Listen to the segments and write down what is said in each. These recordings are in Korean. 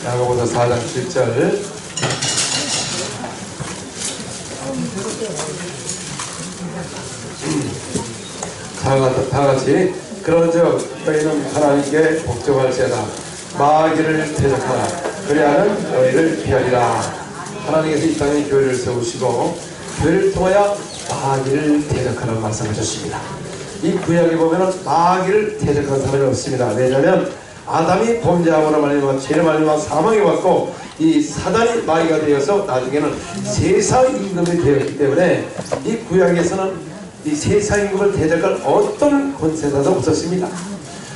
야고보서 4장 7절. 다 같이 그런즉 너희는 하나님께 복종할지어다 마귀를 대적하라 그리하면 너희를 피하리라. 하나님께서 이 땅에 교회를 세우시고 교회를 통하여 마귀를 대적하라고 말씀하셨습니다. 이 구약에 보면은 마귀를 대적한 사람이 없습니다. 왜냐하면 아담이 범죄함으로 말미암아 죄로 말미암아 사망에 왔고 이 사단이 마귀가 되어서 나중에는 세상 임금이 되었기 때문에 이 구약에서는 이 세상 임금을 대적할 어떤 권세자도 없었습니다.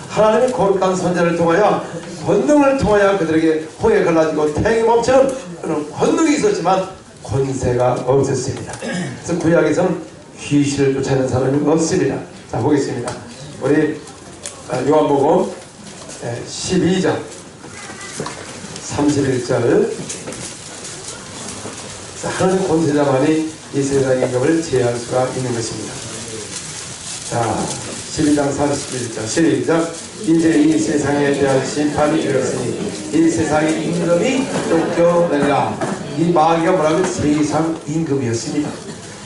하나님의 거룩한 선자를 통하여 권능을 통하여 그들에게 홍해 갈라지고 태양이 멈추는 그런 권능이 있었지만 권세가 없었습니다. 그래서 구약에서는 귀신을 쫓아내는 사람이 없습니다. 자, 보겠습니다. 우리 요한복음 12장 31절. 하나님 권세자만이 이 세상 임금을 제어할 수가 있는 것입니다. 자, 12장 31절 시작. 이제 이 세상에 대한 심판이 이르렀으니 이 세상의 임금이 쫓겨내라. 이 마귀가 뭐라면 세상 임금이었습니다.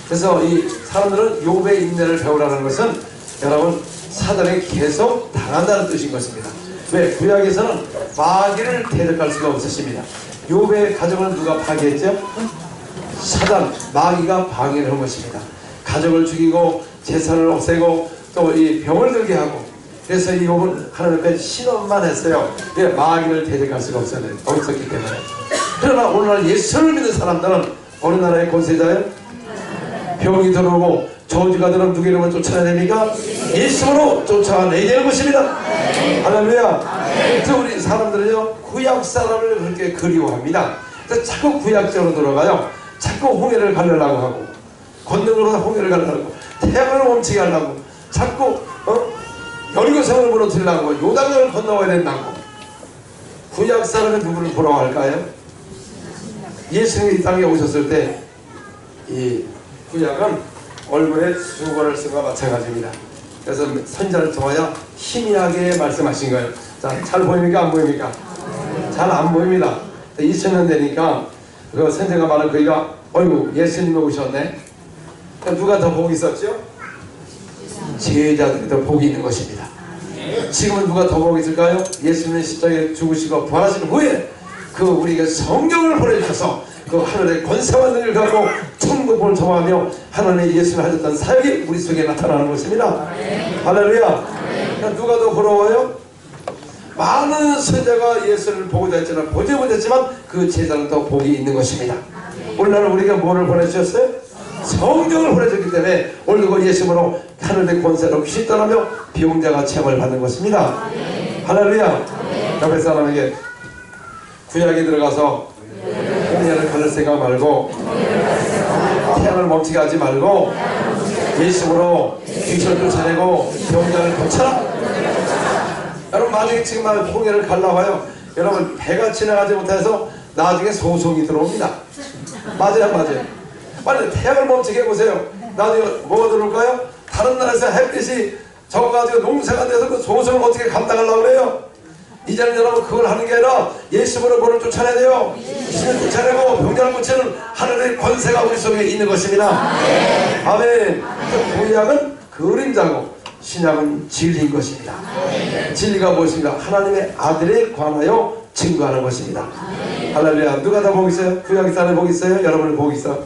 그래서 이 사람들은 욥의 인내를 배우라는 것은 여러분 사단에게 계속 당한다는 뜻인 것입니다. 왜? 구약에서는 마귀를 대적할 수가 없었습니다. 욥의 가정을 누가 파괴했죠? 사단, 마귀가 방해를 한 것입니다. 가족을 죽이고 재산을 없애고 또 이 병을 들게 하고, 그래서 이 욥은 하나님까지 신원만 했어요. 왜? 마귀를 대적할 수가 없었기 때문에. 그러나 오늘날 예수를 믿는 사람들은 어느 나라의 권세자예요? 병이 들어오고 저주가 들어오면 누구 이름을 쫓아내야 됩니까? 예수로 쫓아내야 되는 것입니다. 할렐루야. 그래서 우리 사람들은요 구약 사람을 그렇게 그리워합니다. 그래서 자꾸 구약적으로 들어가요. 자꾸 홍해를 가려고 하고, 권능으로 홍해를 가려고 하고, 태양을 멈추게 하려고, 자꾸 여리고성을 무너뜨리려고, 요단강을 건너와야 된다고. 구약 사람은 누구를 부러워할까요? 예수님이 이 땅에 오셨을 때 이 구약은 얼굴에 수건을 쓴 것과 마찬가지입니다. 그래서 선자를 통하여 희미하게 말씀하신 거예요. 자, 잘 보입니까? 안 보입니까? 잘 안 보입니다. 2000년 되니까 그 선생가 말은 그이가 어이구 예수님이 오셨네. 누가 더 복이 있었죠? 제자들이 더 복이 있는 것입니다. 지금은 누가 더 복이 있을까요? 예수님의 십자가에 죽으시고 부활하신 후에 그 우리에게 성경을 보내주셔서 그 하늘의 권세와 능력을 갖고 천국을 통하며 하나님의 예수를 하셨던 사역이 우리 속에 나타나는 것입니다. 할렐루야. 누가 더 부러워요? 많은 선자가 예수를 보고자 했지만 보지 못했지만 그 제자는 더 복이 있는 것입니다. 오늘날 우리가 뭐를 보내주셨어요? 성경을 보내줬기 때문에 오늘도 예수로 하늘의 권세로 귀신 떠나며 병자가 체험을 받는 것입니다. 할렐루야. 옆에 사람에게 구약에 들어가서 홍해를 가를 생각 말고 태양을 멈추게 하지 말고 예수로 귀신을 쫓아내고 병자를 고쳐라. 여러분 나중에 지금 홍해를 가려고 해요. 여러분 배가 지나가지 못해서 나중에 소송이 들어옵니다. 맞아요. 빨리 태양을 멈추게 해보세요. 나중에 뭐가 들어올까요? 다른 나라에서 햇빛이 적어가지고 농사가 돼서 그 소송을 어떻게 감당하려고 그래요? 이제는 여러분 그걸 하는 게 아니라 예수로 본을 쫓아내야 돼요. 신을 쫓아내고 병자를 고치는 하늘의 권세가 우리 속에 있는 것입니다. 아멘. 구약은 그림자고 신약은 진리인 것입니다. 진리가 무엇입니까? 하나님의 아들에 관하여 증거하는 것입니다. 할렐루야. 누가 다 복 있어요? 구약 사람에 복 있어요? 여러분은 복 있어?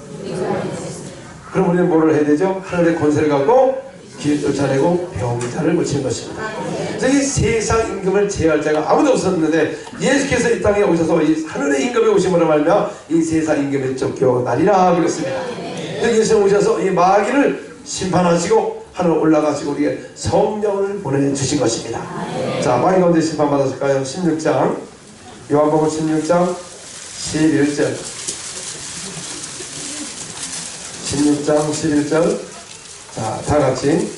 그럼 우리는 뭐를 해야 되죠? 하늘의 권세를 갖고 귀를 쫓아내고 병자를 고치는 것입니다. 이 세상 임금을 제어할 자가 아무도 없었는데 예수께서 이 땅에 오셔서 이 하늘의 임금에 오심으로 말미암아 이 세상 임금에 쫓겨나리라 그랬습니다. 예수님 오셔서 이 마귀를 심판하시고 하늘 올라가시고 우리에게 성령을 보내주신 것입니다. 자, 마귀 가운데 심판받았을까요? 16장 요한복음 16장 11절 16장 11절. 자, 다같이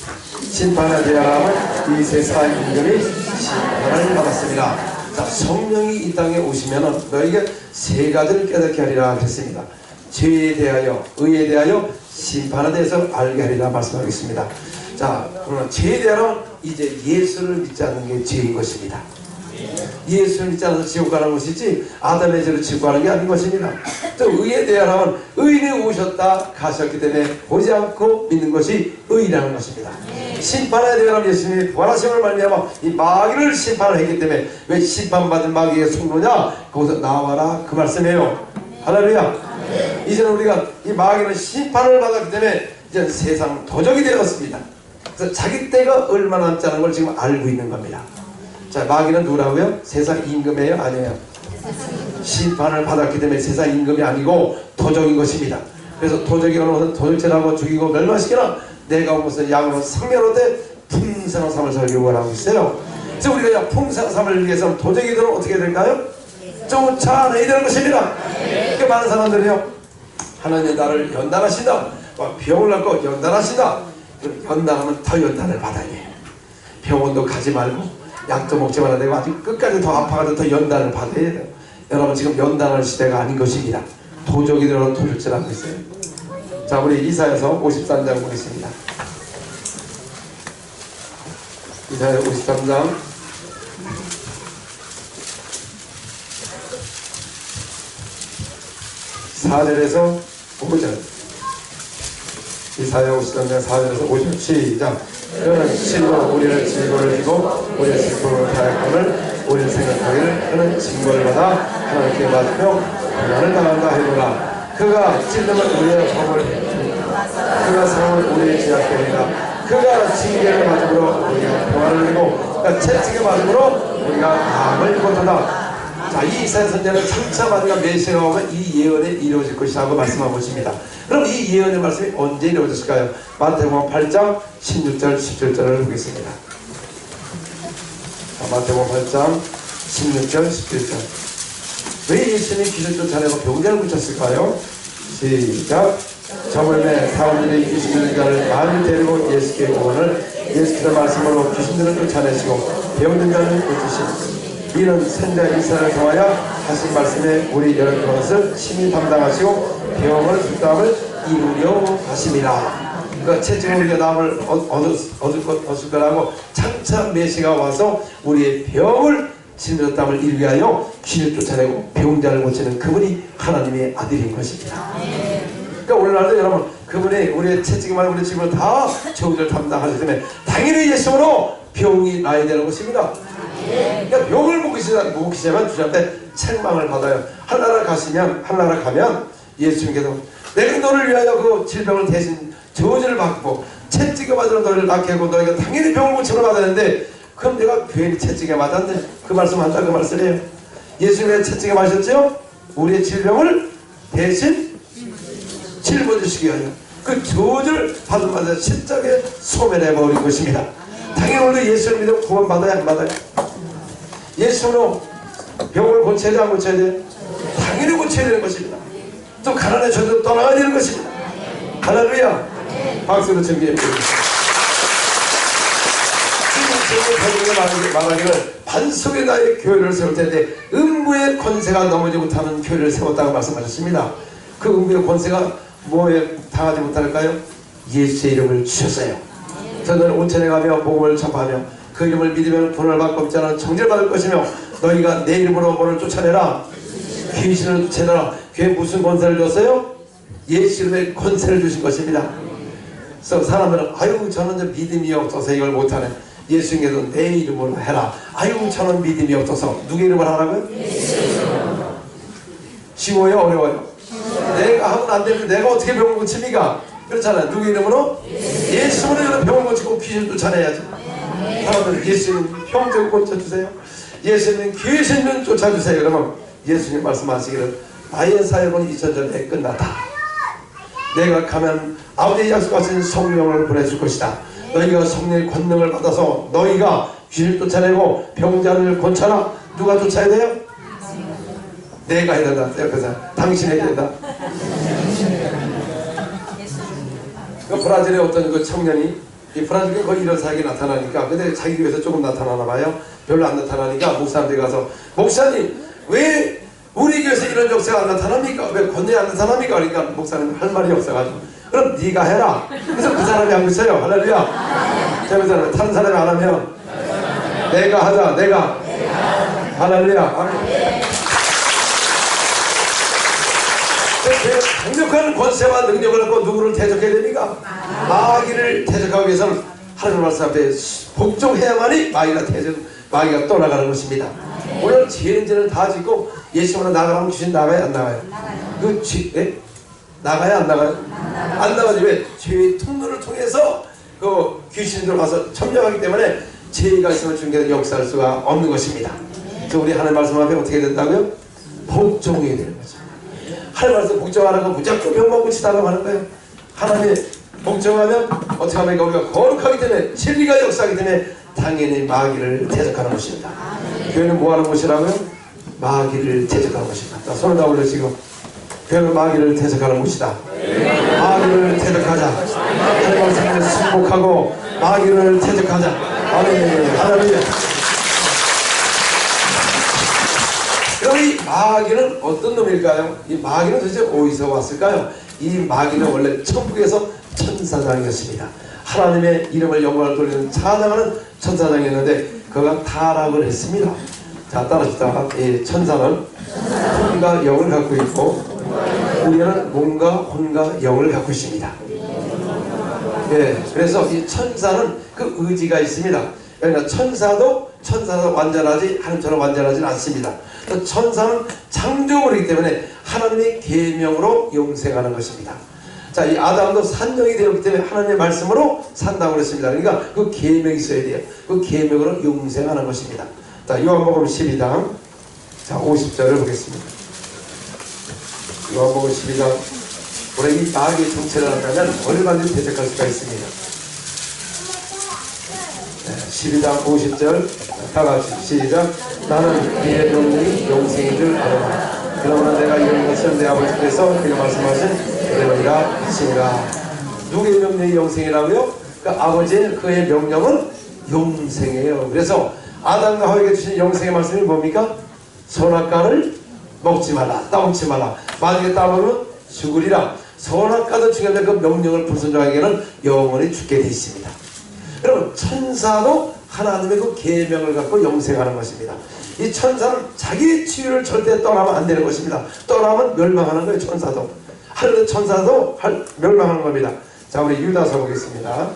심판에 대하여 이 세상 임금이 심판을 받았습니다. 자, 성령이 이 땅에 오시면 너에게 세 가지를 깨닫게 하리라 했습니다. 죄에 대하여, 의에 대하여, 심판에 대해서 알게 하리라 말씀하겠습니다. 자, 죄에 대하여 이제 예수를 믿지 않는 게 죄인 것입니다. 예수를 믿지 않아서 지옥 가는 것이지 아담의 죄로 지옥 가는 게 아닌 것입니다. 또 의에 대하여는 의인이 오셨다 가셨기 때문에 보지 않고 믿는 것이 의라는 것입니다. 심판에 대하여 예수님이 부활하심을 말미암아 이 마귀를 심판을 했기 때문에 왜 심판받은 마귀의 속노냐 거기서 나와라 그 말씀이에요. 할렐루야. 이제는 우리가 이 마귀는 심판을 받았기 때문에 이제 세상 도적이 되었습니다. 그래서 자기 때가 얼마 남지 않은 걸 지금 알고 있는 겁니다. 자, 마귀는 누구라고요? 세상 임금이에요? 아니에요? 심판을 받았기 때문에 세상 임금이 아니고 도적인 것입니다. 그래서 도적이 오는 것은 도적질하고 죽이고 멸망시키나 내가 온 것은 양으로 상면하되 풍성한 삶을 살기 원하고 있어요. 그래서 우리가 풍성한 삶을 위해서는 도적이들은 어떻게 될까요? 쫓아내야 되는 것입니다. 그러니까 많은 사람들이요, 하나님 나를 연단하신다, 병을 낳고 연단하신다. 연단하면 더 연단을 받아야 돼요. 병원도 가지 말고 약도 먹지 말아야 되고 아주 끝까지 더 아파가지고 더 연단을 받아야 돼요. 여러분 지금 연단할 시대가 아닌 것입니다. 도적이들은 도둑질하고 있어요. 자, 우리 이사야서 53장 보겠습니다. 이사야 53장 4절에서 5절. 이사야 53장 4절에서 5절 시작. 그는 실로 우리를 질고를 지고 우리의 슬픔을 타협함을 우리를 생각하기를 그는 징벌을 받아 하나님께 맞으며 고난을 당한다 하노라. 그가 찔림은 우리의 허물, 그가 상은 우리의 죄악되리라. 그가 징계를 받음으로 우리가 평안을 누리고 그가 채찍을 받음으로 우리가 암을 입었도다. 자, 이 이사야 선지자는 장차 마지막 메시아가 오면 이 예언이 이루어질 것이라고 말씀하고 있습니다. 그럼 이 예언의 말씀이 언제 이루어졌을까요? 마태복음 8장 16절 17절을 보겠습니다. 자, 마태복음 8장 16절 17절. 왜 예수님이 귀를 쫓아내고 병자를 고쳤을까요? 시작. 저물매 사람들이 귀신 들린 자를 많이 데리고 예수께 오거늘 예수께서 말씀으로 귀신들을 쫓아내시고 병든 자를 고치시고 이는 선자 이사야를 통하여 하신 말씀에 우리 여러 것을 친히 담당하시고 병을 숙담을 이루려 하심이라. 그러니까 채찍은 우리가 남을 얻을 거라고 장차 메시가 와서 우리의 병을 진노담을 이루게 하여 귀를 쫓아내고 병자를 고치는 그분이 하나님의 아들인 것입니다. 그러니까 오늘날도 여러분 그분이 우리의 채찍만 우리 집을 다 저우를 담당하기 때문에 당연히 예수로 병이 나야 되는 것입니다. 그러니까 병을 못 고치시면 주님한테 책망을 받아요. 하나라 가면 예수님께서 내가 너를 위하여 그 질병을 대신 저주를 받고 채찍에 맞으는 너를 낫게 하고 너희가 당연히 병을 고침을 받아야 되는데 그럼 내가 괜히 채찍에 맞았네 그 말씀 한다 그 말씀이에요. 예수님의 채찍에 맞으셨죠? 우리의 질병을 대신 짊어지시기 위하여 그 저주를 받으면서 십자가에 소멸해버린 것입니다. 당연히 우리도 예수를 믿어 구원받아야 안 받아요? 예수로 병을 고쳐야 돼 안 고쳐야 돼? 당연히 고쳐야 되는 것입니다. 또 가난해져도 떠나야 되는 것입니다. 할렐루야. 박수로 준비해 보겠습니다. 말하기를 반석에 나의 교회를 세울 텐데 음부의 권세가 넘어지 못하는 교회를 세웠다고 말씀하셨습니다. 그 음부의 권세가 뭐에 당하지 못할까요? 예수의 이름을 주셨어요. 저는 온천에 가며 복음을 전파하며 그 이름을 믿으면 구원을 받고 없지 않아 정죄받을 것이며 너희가 내 이름으로 뭐를 쫓아내라 귀신을 쫓아내라. 그게 무슨 권세를 줬어요? 예수 이름의 권세를 주신 것입니다. 그래서 사람들은 아유 저는 믿음이 없어서 이걸 못하네. 예수님께서 내 이름으로 해라. 아유 저는 믿음이 없어서 누구 이름을 하라고요? 쉬워요 어려워요? 내가 하면 안 되면 내가 어떻게 병을 고칩니까? 그렇잖아요. 누구 이름으로? 예수 이름으로 병을 고치고 귀신 쫓아내야지. 사람들은 예수님 병 좀 고쳐주세요. 예수님 귀신 좀 쫓아주세요. 그러면 예수님 말씀하시기를 나의 사역은 2000전에 끝났다. 내가 가면 아버지의 약속하신 성령을 보내줄 것이다. 너희가 성령의 권능을 받아서 너희가 귀를 쫓아내고 병자를 고쳐라. 누가 쫓아야 돼요? 내가 해야 된다. 옆에서 당신이 해야 된다. 그 브라질의 어떤 그 청년이 이 브라질에 거의 이런 사역이 나타나니까 근데 자기 교회에서 조금 나타나나 봐요. 별로 안 나타나니까 목사한테 가서 목사님 왜 우리 교회에서 이런 역사가 안 나타납니까? 왜 권능이 안 나타납니까? 그러니까 목사님 할 말이 없어가지고 그럼 네가 해라. 그래서 그 사람이 하고 있어요. 할렐루야. 자, 그 사람 다른 사람이 안 하면 내가 하자. 내가 할렐루야. 아멘. 강력한 권세와 능력을 갖고 누구를 대적해야 됩니까? 마귀를 대적하기 위해서는 하나님 말씀 앞에 복종해야만이 마귀가 떠나가는 것입니다. 오늘 죄인들은 다 짓고 예수님으로 나가라면 귀신 나가요 안 나가요? 나가요 안 나가요? 안 나가지. 왜? 죄의 통로를 통해서 그 귀신들 와서 점령하기 때문에 죄가 있으면 중간에 역사할 수가 없는 것입니다. 그래서 우리 하나님 말씀 앞에 어떻게 된다고요? 복종해야 되는 거죠. 하나님 말씀 복종하는 건 무조건 병만 고치다고 하는 거예요. 하나님 복종하면 어떻게 하면 우리가 거룩하기 때문에 진리가 역사하기 때문에 당연히 마귀를 대적하는 것입니다. 교회는 뭐 하는 곳이라고요? 마귀를 대적하는 것입니다. 자, 손을 다 올려. 지금 교회는 마귀를 대적하는 곳이다. 마귀를 대적하자. 하나님 말씀에 승복하고 마귀를 대적하자. 아멘. 할렐루야. 그럼 이 마귀는 어떤 놈일까요? 이 마귀는 도대체 어디서 왔을까요? 이 마귀는 원래 천국에서 천사장이었습니다. 하나님의 이름을 영광을 돌리는 찬양하는 천사장이었는데 그가 타락을 했습니다. 자, 따라합시다. 이 천사는 혼과 영을 갖고 있고 우리는 몸과 혼과 영을 갖고 있습니다. 예, 그래서 이 천사는 그 의지가 있습니다. 그러니까 천사도 완전하지 하나님처럼 완전하지는 않습니다. 천사는 창조물이기 때문에 하나님의 계명으로 영생하는 것입니다. 자, 이 아담도 산정이 되었기 때문에 하나님의 말씀으로 산다고 그랬습니다. 그러니까 그 계명이 있어야 돼요. 그 계명으로 영생하는 것입니다. 자, 요한복음 12장 자 50절을 보겠습니다. 요한복음 12장 우리 이 마귀의 정체를 한다면 얼마든지 대적할 수가 있습니다. 12장 50절 다같이 시작. 나는 그의 명령이 영생인 줄 알아라. 그러나 내가 이런 것을 내 아버지께서 그가 말씀하신 그대로이라 하시니라. 누구의 명령이 영생이라고요? 그러니까 아버지의 그의 명령은 영생이에요. 그래서 아담과 하와에게 주신 영생의 말씀이 뭡니까? 선악과를 먹지 말라, 따먹지 말라. 만약에 따먹으면 죽으리라. 선악과도 중요한데 그 명령을 불순종하기에는 영원히 죽게 돼 있습니다. 여러분, 천사도 하나님의 그 계명을 갖고 영생하는 것입니다. 이 천사는 자기의 치유를 절대 떠나면 안 되는 것입니다. 떠나면 멸망하는 거예요. 천사도. 하늘의 천사도 멸망하는 겁니다. 자, 우리 유다서 보겠습니다.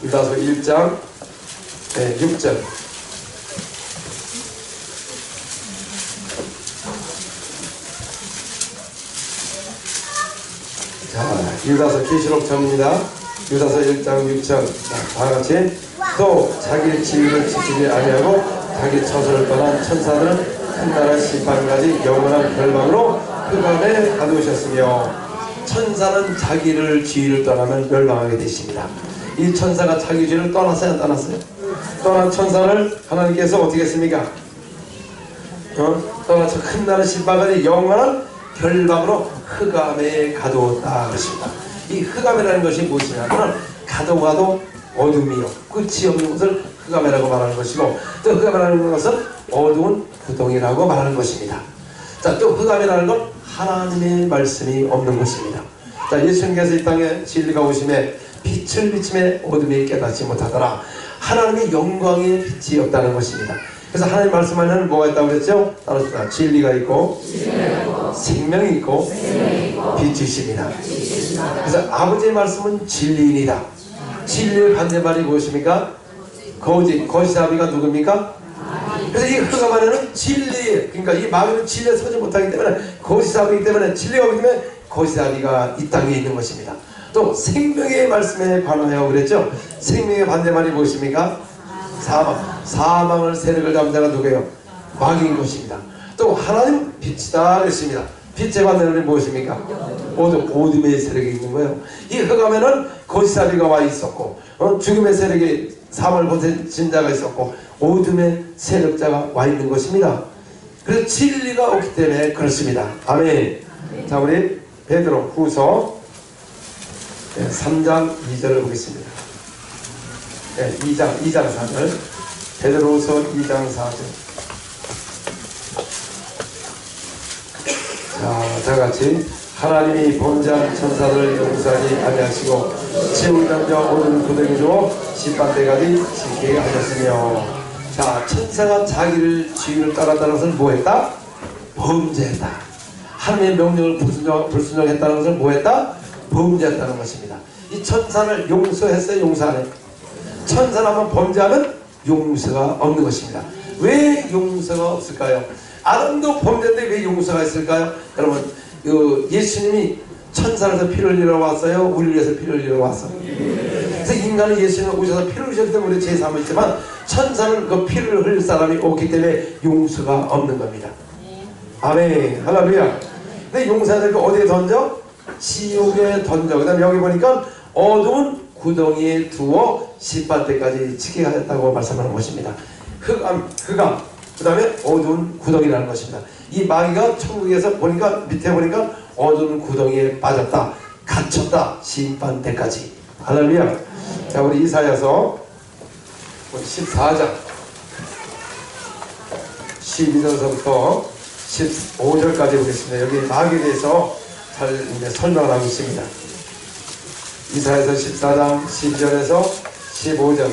유다서 1장 6절. 자, 유다서 계시록 전입니다. 유다서 1장 6절. 다같이 또 자기의 지위를 지키지 아니하고 자기 처소를 떠난 천사들은 큰 나라 심판까지 영원한 결방으로 흑암에 가두셨으며 천사는 자기를 지위를 떠나면 멸망하게 되십니다. 이 천사가 자기 지위를 떠났어요? 안 떠났어요? 떠난 천사를 하나님께서 어떻게 했습니까? 떠나서 큰 나라 심판까지 영원한 결방으로 흑암에 가두었다 그랬습니다. 이 흑암이라는 것이 무엇이냐면 가도 어둠이요 끝이 없는 것을 흑암이라고 말하는 것이고 또 흑암이라는 것은 어두운 구덩이라고 말하는 것입니다. 자, 또 흑암이라는 건 하나님의 말씀이 없는 것입니다. 자, 예수님께서 이 땅에 진리가 오심에 빛을 비침에 어둠이 깨닫지 못하더라. 하나님의 영광의 빛이 없다는 것입니다. 그래서 하나님 말씀 안에는 뭐가 있다고 그랬죠? 따라서 진리가 있고 생명이 있고 빛이 있습니다. 그래서 아버지의 말씀은 진리인이다. 진리의 반대말이 무엇입니까? 거짓아비가 누굽니까? 그래서 이 흑암 안에는 진리, 그러니까 이 마귀는 진리에 서지 못하기 때문에 거짓아비이기 때문에 진리가 오기 때문에 거짓아비가 이 땅에 있는 것입니다. 또 생명의 말씀에 관하여 그랬죠? 생명의 반대말이 무엇입니까? 사망을 세력을 잡은 자가 누구예요? 마귀인 것입니다. 또 하나님 빛이다 그랬습니다. 빛의 반대말이 무엇입니까? 어둠의 세력이 있는 거예요. 이 흑암에는 거짓아비가 와 있었고 죽음의 세력이 사망을 보신 자가 있었고 어둠의 세력자가 와 있는 것입니다. 그래서 진리가 없기 때문에 그렇습니다. 아멘. 자, 우리 베드로 후서 3장 2절을 보겠습니다. 2장 4절. 베드로후서 2장 4절. 자, 다같이 하나님이 범죄한 천사들을 용서하지 아니하시고 지옥 던져 어두운 구덩이 주어 심판대까지 지키게 하셨으며 자, 천사가 자기를 주인을 따랐다는 것은 뭐했다? 범죄했다. 하나님의 명령을 불순종했다는 것은 뭐했다? 범죄했다는 것입니다. 이 천사를 용서했어요? 용서 안 했어요? 천사를 한번 범죄하면 용서가 없는 것입니다. 왜 용서가 없을까요? 아담도 범죄인데 왜 용서가 있을까요? 여러분, 예수님이 천사로서 피를 흘리러 왔어요? 우리를 위해서 피를 흘리러 왔어요? 그래서 인간은 예수님을 오셔서 피를 흘리셨기 때문에 우리 죄 삼으시지만 천사는 그 피를 흘릴 사람이 없기 때문에 용서가 없는 겁니다. 아멘. 할렐루야. 근데 용서할 때 어디에 던져? 지옥에 던져. 그 다음에 여기 보니까 어두운 구덩이에 두어 심판때까지 지게 하였다고 말씀하는 것입니다. 흑암, 그 다음에 어두운 구덩이라는 것입니다. 이 마귀가 천국에서 보니까 밑에 보니까 어두운 구덩이에 빠졌다, 갇혔다, 심판때까지. 할렐루야. 자, 우리 이사야서 14장 12절서부터 15절까지 보겠습니다. 여기 마귀에 대해서 잘 이제 설명을 하고 있습니다. 이사야서 14장 12절에서 15절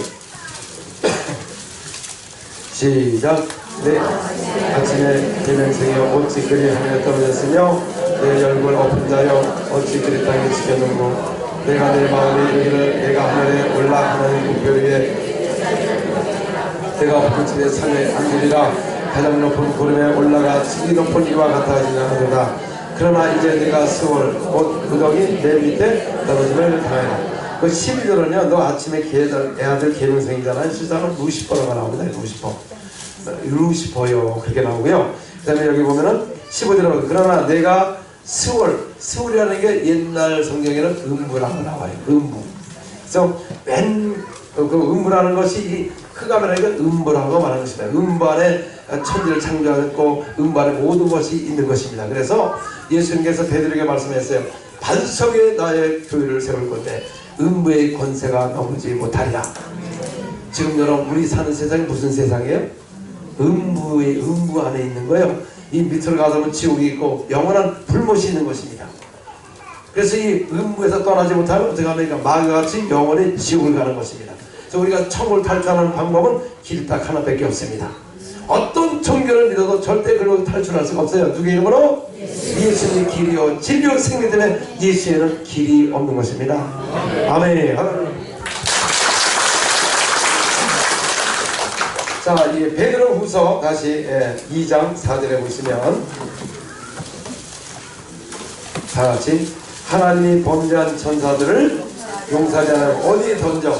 시작. 내 아침에 계명성이여 어찌 그리 하늘에 떨어졌으며 내 얼굴 엎은 자여 어찌 그리 땅에 지켜놓고 내가 내 마음에 이르기를 내가 하늘에 올라 하나님 목표를 위해 내가 불집에 산에 앉으리라 가장 높은 구름에 올라가 지기 높은 이와 같아지냐 하도다. 그러나 이제 내가 스월 곧 구덩이 내 밑에 떨어짐을 당하리라. 그 12절은요, 너 아침에 애아들 계명성이잖아요. 실상은 루시퍼가 나옵니다. 루시퍼요, 그렇게 나오고요. 그 다음에 여기 보면은 15절은 그러나 내가 스월이라는 게 옛날 성경에는 음부라고 나와요. 음부. 그래서 그 음부라는 것이 이 흑암이라는 게 음부라고 말하는 것입니다. 음부 안에 천지를 창조하였고 음부 안에 모든 것이 있는 것입니다. 그래서 예수님께서 베드로에게 말씀했어요. 반석에 나의 교회를 세울 건데 음부의 권세가 넘지 못하리라. 지금 여러분 우리 사는 세상이 무슨 세상이에요? 음부 안에 있는 거예요. 이 밑으로 가서는 지옥이 있고 영원한 불못이 있는 것입니다. 그래서 이 음부에서 떠나지 못하면 어떻게 하면 마귀와 같이 영원히 지옥을 가는 것입니다. 그래서 우리가 천국을 탈출하는 방법은 길 딱 하나밖에 없습니다. 어떤 종교를 믿어도 절대 그걸로 탈출할 수가 없어요. 누구의 이름으로? 예수님의 길이요 진리요 생명 때문에 예수에는 길이 없는 것입니다. 아멘. 자, 이 베드로후서 다시 2장 4절에 보시면 다 같이 하나님이 범죄한 천사들을 용서하지 않으면 어디에 던져?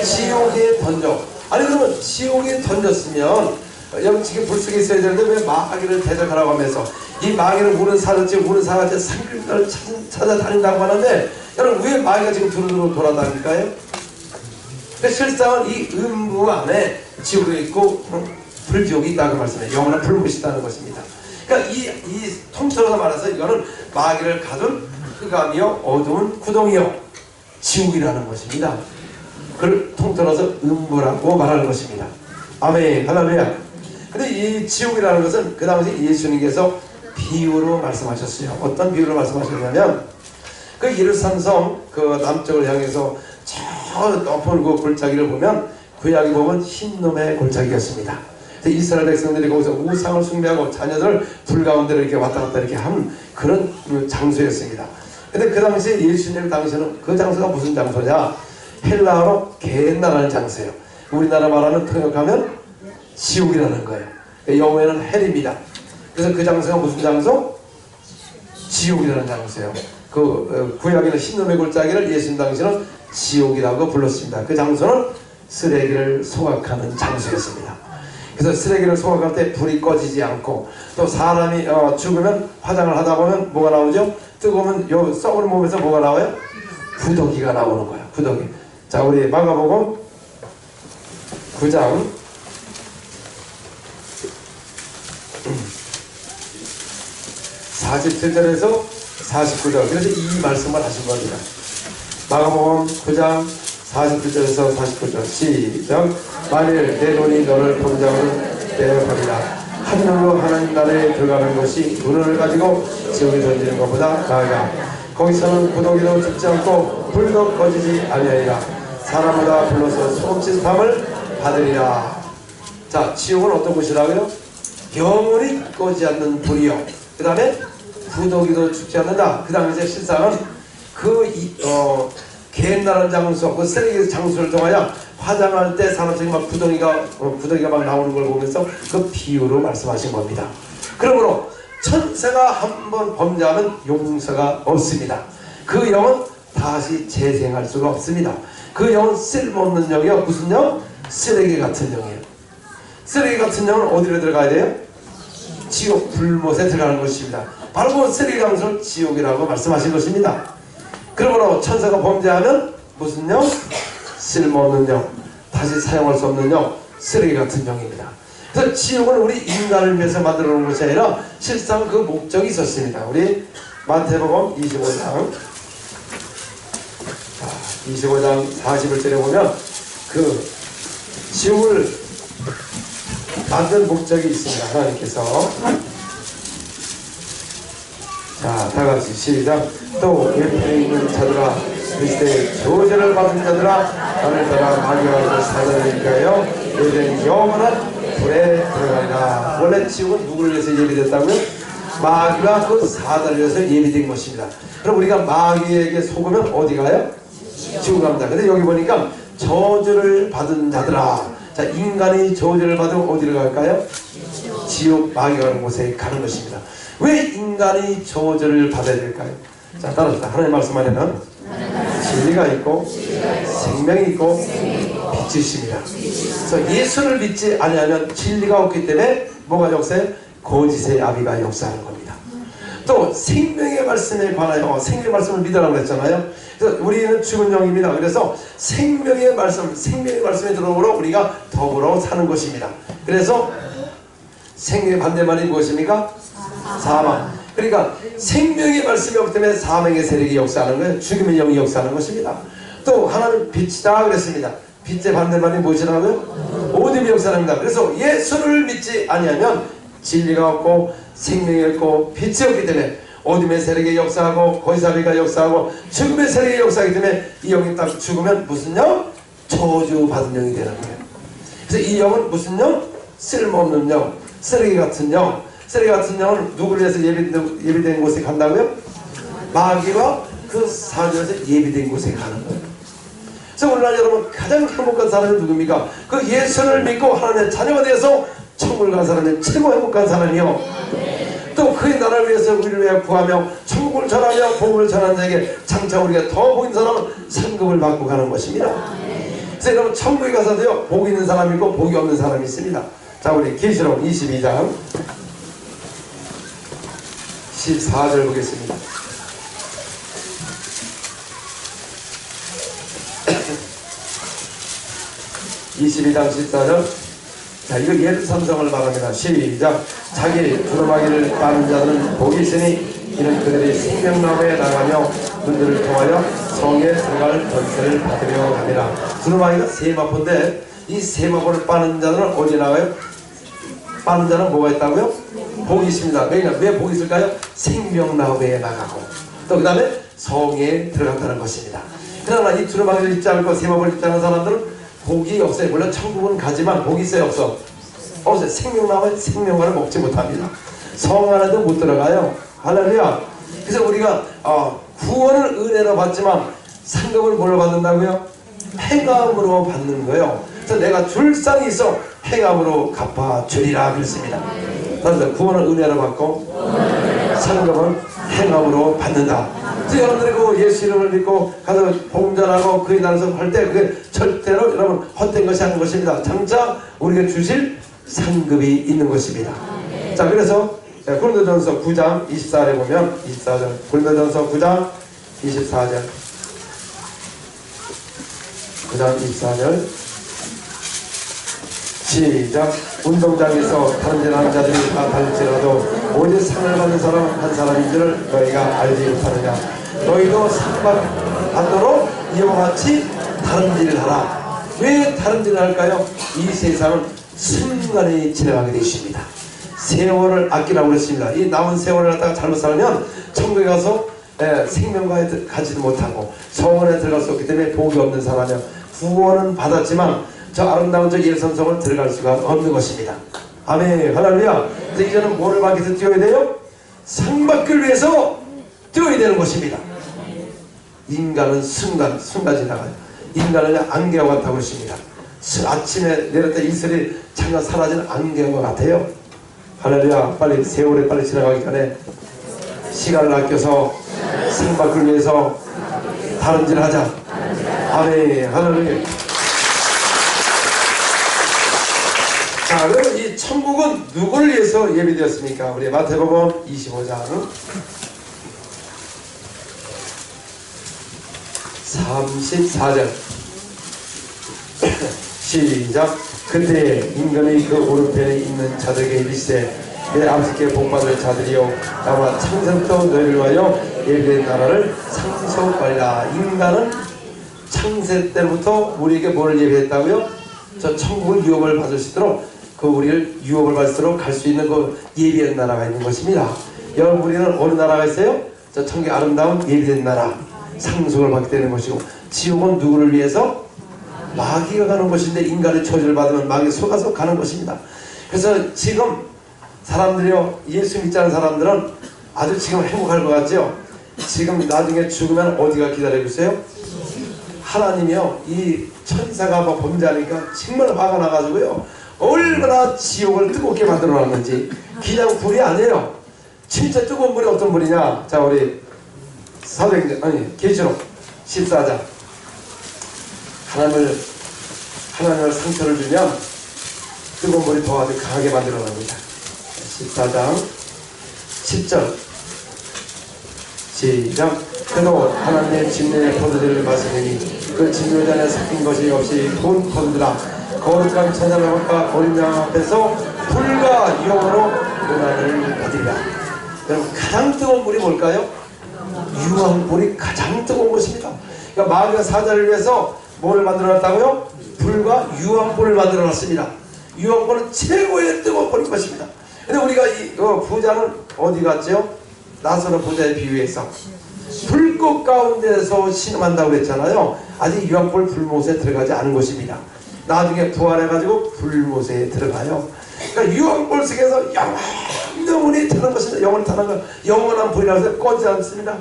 지옥에 던져. 아니 그러면 지옥에 던졌으면 여러분 지금 불 속에 있어야 되는데 왜 마귀를 대적하라고 하면서 이 마귀를 우는 사람째 우는 사람째 상급을 찾아다닌다고 하는데 여러분 왜 마귀가 지금 두루두루 돌아다닐까요? 실상은 이 음부 안에 지옥이 있고 불지옥이 있다고 말씀해요. 영원한 불못이 있다는 것입니다. 그러니까 이 통틀어서 말해서 이거는 마귀를 가둔 흑암이요 어두운 구덩이요 지옥이라는 것입니다. 그걸 통틀어서 음부라고 말하는 것입니다. 아멘. 할렐루야. 근데 이 지옥이라는 것은 그 당시 예수님께서 비유로 말씀하셨어요. 어떤 비유로 말씀하셨냐면 그 예루살렘성 그 남쪽을 향해서 저 높은 그 골짜기를 보면 구약에 보면 흰놈의 골짜기였습니다. 이스라엘 백성들이 거기서 우상을 숭배하고 자녀들 불 가운데 이렇게 왔다 갔다 이렇게 하는 그런 장소였습니다. 근데 그 당시에 예수님 당시에는 그 장소가 무슨 장소냐? 헬라어로 겟나라는 장소예요. 우리나라 말하면 통역하면 지옥이라는 거예요. 영어에는 헬입니다. 그래서 그 장소가 무슨 장소? 지옥이라는 장소예요. 그 구약에는 흰놈의 골짜기를 예수님 당시에는 지옥이라고 불렀습니다. 그 장소는 쓰레기를 소각하는 장소였습니다. 그래서 쓰레기를 소각할 때 불이 꺼지지 않고 또 사람이 죽으면 화장을 하다 보면 뭐가 나오죠? 뜨거우면 요 썩은 몸에서 뭐가 나와요? 구더기가 나오는 거예요. 구더기. 자, 우리 마가복음 9장 47절에서 49절. 그래서 이 말씀을 하신 겁니다. 마가복음 9장 49절에서 49절 시작. 만일 내 눈이 너를 범죄하면 내어버리라. 하늘로 하나님 나라에 들어가는 것이 눈을 가지고 지옥에 던지는 것보다 나아가 거기서는 구더기도 죽지 않고 불도 꺼지지 아니하리라. 사람마다 불러서 소금짓 밤을 받으리라. 자, 지옥은 어떤 곳이라고요? 영원히 꺼지 않는 불이요. 그 다음에 부더기도 죽지 않는다. 그 다음에 이제 실상은 개나는 장소, 그 쓰레기 장소를 통하여 화장할 때 사람들이 막 부더기가 막 나오는 걸 보면서 그 비유로 말씀하신 겁니다. 그러므로 천사가 한번 범죄하면 용서가 없습니다. 그 영은 다시 재생할 수가 없습니다. 그 영은 쓸모없는 영이요. 무슨 영? 쓰레기 같은 영이에요. 쓰레기 같은 영은 어디로 들어가야 돼요? 지옥 불못에 들어가는 것입니다. 바로 그 쓰레기 장소를 지옥이라고 말씀하신 것입니다. 그러므로 천사가 범죄하면 무슨 영? 쓸모없는 영, 다시 사용할 수 없는 영, 쓰레기 같은 영입니다. 그래서 지옥은 우리 인간을 위해서 만들어 놓은 것이 아니라 실상 그 목적이 있었습니다. 우리 마태복음 25장 40절에 보면 그 지옥을 만든 목적이 있습니다. 하나님께서. 자, 다같이 시작. 또 옆에 있는 자들아, 그리스도의 저주를 받은 자들아, 나를 따라 마귀와 사단을 위하여 너희는 영원한 불에 들어가리라. 원래 지옥은 누구를 위해서 예비됐다고요? 마귀와 그 사단을 위해서 예비된 것입니다. 그럼 우리가 마귀에게 속으면 어디 가요? 지옥 갑니다. 근데 여기 보니까 저주를 받은 자들아. 자, 인간이 저주를 받으면 어디를 갈까요? 지옥, 마귀가 가는 곳에 가는 것입니다. 왜 인간이 저주를 받아야 될까요? 자, 따라서 하나님 말씀 안에는 진리가 있고 생명이 있고 빛이 있습니다. 그래서 예수를 믿지 아니하면 진리가 없기 때문에 뭐가 역사해? 거짓의 아비가 역사하는 겁니다. 또 생명의 말씀에 관하여 생명의 말씀을 믿으라고 했잖아요. 그래서 우리는 죽은 영입니다. 그래서 생명의 말씀에 들어오므로 우리가 더불어 사는 것입니다. 그래서 생명의 반대말이 무엇입니까? 사망. 그러니까 생명의 말씀이 없기 때문에 사망의 세력이 역사하는 거예요. 죽음의 영이 역사하는 것입니다. 또 하나는 빛이다 그랬습니다. 빛의 반대말이 무엇이라고요? 어둠이 역사합니다. 그래서 예수를 믿지 아니하면 진리가 없고 생명이 없고 빛이 없기 때문에 어둠의 세력이 역사하고 거짓아비가 역사하고 죽음의 세력이 역사하기 때문에 이 영이 딱 죽으면 무슨 영? 저주받은 영이 되는 거예요. 그래서 이 영은 무슨 영? 쓸모없는 영, 쓰레기 같은 영. 쓰레기 같은 영은 누구를 위해서 예비된 곳에 간다고요? 마귀와 그 사주에서 예비된 곳에 가는 거예요. 그래서 오늘날 여러분 가장 행복한 사람이 누굽니까? 그 예수를 믿고 하나님의 자녀가 되어서 천국을 간 사람이 최고 행복한 사람이요. 또 그의 나라를 위해서 우리를 위해 구하며 천국을 전하며 복음을 전하는 자에게 장차 우리가 더 복 있는 사람은 상급을 받고 가는 것입니다. 그래서 여러분 천국에 가서도요 복 있는 사람이 있고 복이 없는 사람이 있습니다. 자, 우리 계시록 22장 14절 보겠습니다. 22장 14절. 자, 이거 옛 삼성을 말합니다. 시작. 자기 두루마기를 따는 자들은 복이 있으니 이는 그들이 생명나무에 나가며 문들을 통하여 성에 들어갈 권세를 받으려 합니다. 두루마기가 세마포인데 이 세마포를 빠는 자들은 어디 나가요? 빠는 자는 뭐가 있다고요? 복이 있습니다. 왜 복이 있을까요? 생명나무에 나가고 또 그 다음에 성에 들어간다는 것입니다. 그러나 이 두루마기를 입지 않고 세마포를 입지 않은 사람들은 복이 없어요. 물론 천국은 가지만 복이 있어요? 없어? 없어요. 생명나무에 생명과를 먹지 못합니다. 성 안에도 못 들어가요. 할렐루야. 그래서 우리가 구원을 은혜로 받지만 상급을 뭘로 받는다고요? 행함으로 받는 거예요. 그래서 내가 줄 상이 있어 행함으로 갚아주리라 그랬습니다. 그래서 구원을 은혜로 받고 상급은 행함으로 받는다. 그래서 여러분들이 그 예수 이름을 믿고 가서 봉전하고 그의 나라에서 할 때 그게 절대로 여러분 헛된 것이 아닌 것입니다. 장차 우리가 주실 상급이 있는 것입니다. 자, 그래서 고린도전서 9장 24절에 보면 24절 고린도전서 9장 24절 9장 24절 시작. 운동장에서 다른질하는 자들이 다 달릴지라도 오직 상을 받는 사람 한 사람인 줄을 너희가 알지 못하느냐. 너희도 상 받도록 이와 같이 다른질을 하라. 왜 다른질을 할까요? 이 세상은 순간에 지나가게 되어 있습니다. 세월을 아끼라고 그랬습니다. 이 남은 세월을 갖다가 잘못 살면 천국에 가서 생명과에 가지도 못하고 성원에 들어갈 수 없기 때문에 복이 없는 사람이요. 구원은 받았지만 저 아름다운 저 예선성을 들어갈 수가 없는 것입니다. 아멘. 할렐루야. 그래서 이제는 뭐를 받기 위해서 뛰어야 돼요? 상 받기를 위해서 뛰어야 되는 것입니다. 인간은 순간 지나가요. 인간은 안개와 같다고 그러십니다. 아침에 내렸다 이슬이 잠깐 사라지는 안개와 같아요. 할렐루야. 빨리 세월이 빨리 지나가기 전에 시간을 아껴서 상 받기를 위해서 다른 일을 하자. 아멘. 할렐루야. 자, 그러면 이 천국은 누구를 위해서 예비되었습니까? 우리 마태복음 25장 34절 시작. 그때 임금이 그 오른편에 있는 자들에게 이르시되 내 아버지께 복받을 자들이요 나와 창세부터 너희를 위하여 예비된 나라를 상속하리라. 인간은 창세 때부터 우리에게 뭐를 예비했다고요? 저 천국을 유업을 받을 수 있도록 그 우리를 유업을 받을 수 있도록 갈 수 있는 그 예비된 나라가 있는 것입니다. 여러분, 우리는 어느 나라가 있어요? 저 천국의 아름다운 예비된 나라, 상속을 받게 되는 것이고, 지옥은 누구를 위해서? 마귀가 가는 것인데 인간의 저주를 받으면 마귀 속아서 가는 것입니다. 그래서 지금 사람들이요, 예수 믿지 않은 사람들은 아주 지금 행복할 것 같죠? 지금 나중에 죽으면 어디가 기다리고 있어요? 하나님이요, 이 천사가 막 범죄하니까 정말 화가 나가지고요, 얼마나 지옥을 뜨겁게 만들어 놨는지. 그냥 불이 아니에요. 진짜 뜨거운 불이 어떤 불이냐? 자, 우리 계시록 14장. 하나님을 상처를 주면 뜨거운 불이 더 아주 강하게 만들어 놨습니다. 14장 10절 시작. 그도 하나님의 진리의 포도주를 마시니 그 진료잔에 섞인 것이 없이 본 포도주라. 거룩한 천사들과 어린 양 앞에서 불과 유황으로 고난을 받으리라. 여러분, 가장 뜨거운 물이 뭘까요? 유황불이 가장 뜨거운 것입니다. 그러니까 마귀가 사자를 위해서 뭐를 만들어놨다고요? 불과 유황불을 만들어놨습니다. 유황불은 최고의 뜨거운 불인 것입니다. 근데 우리가 이 부자는 어디 갔죠? 나사로 부자에 비유해서 불꽃 가운데서 신음한다고 했잖아요. 아직 유황불 불못에 들어가지 않은 것입니다. 나중에 부활해가지고 불못에 들어가요. 그러니까 유황불 속에서 영원히 타는 것입니다. 영원히 타는 것, 영원한 불이라고 해서 꺼지지 않습니다.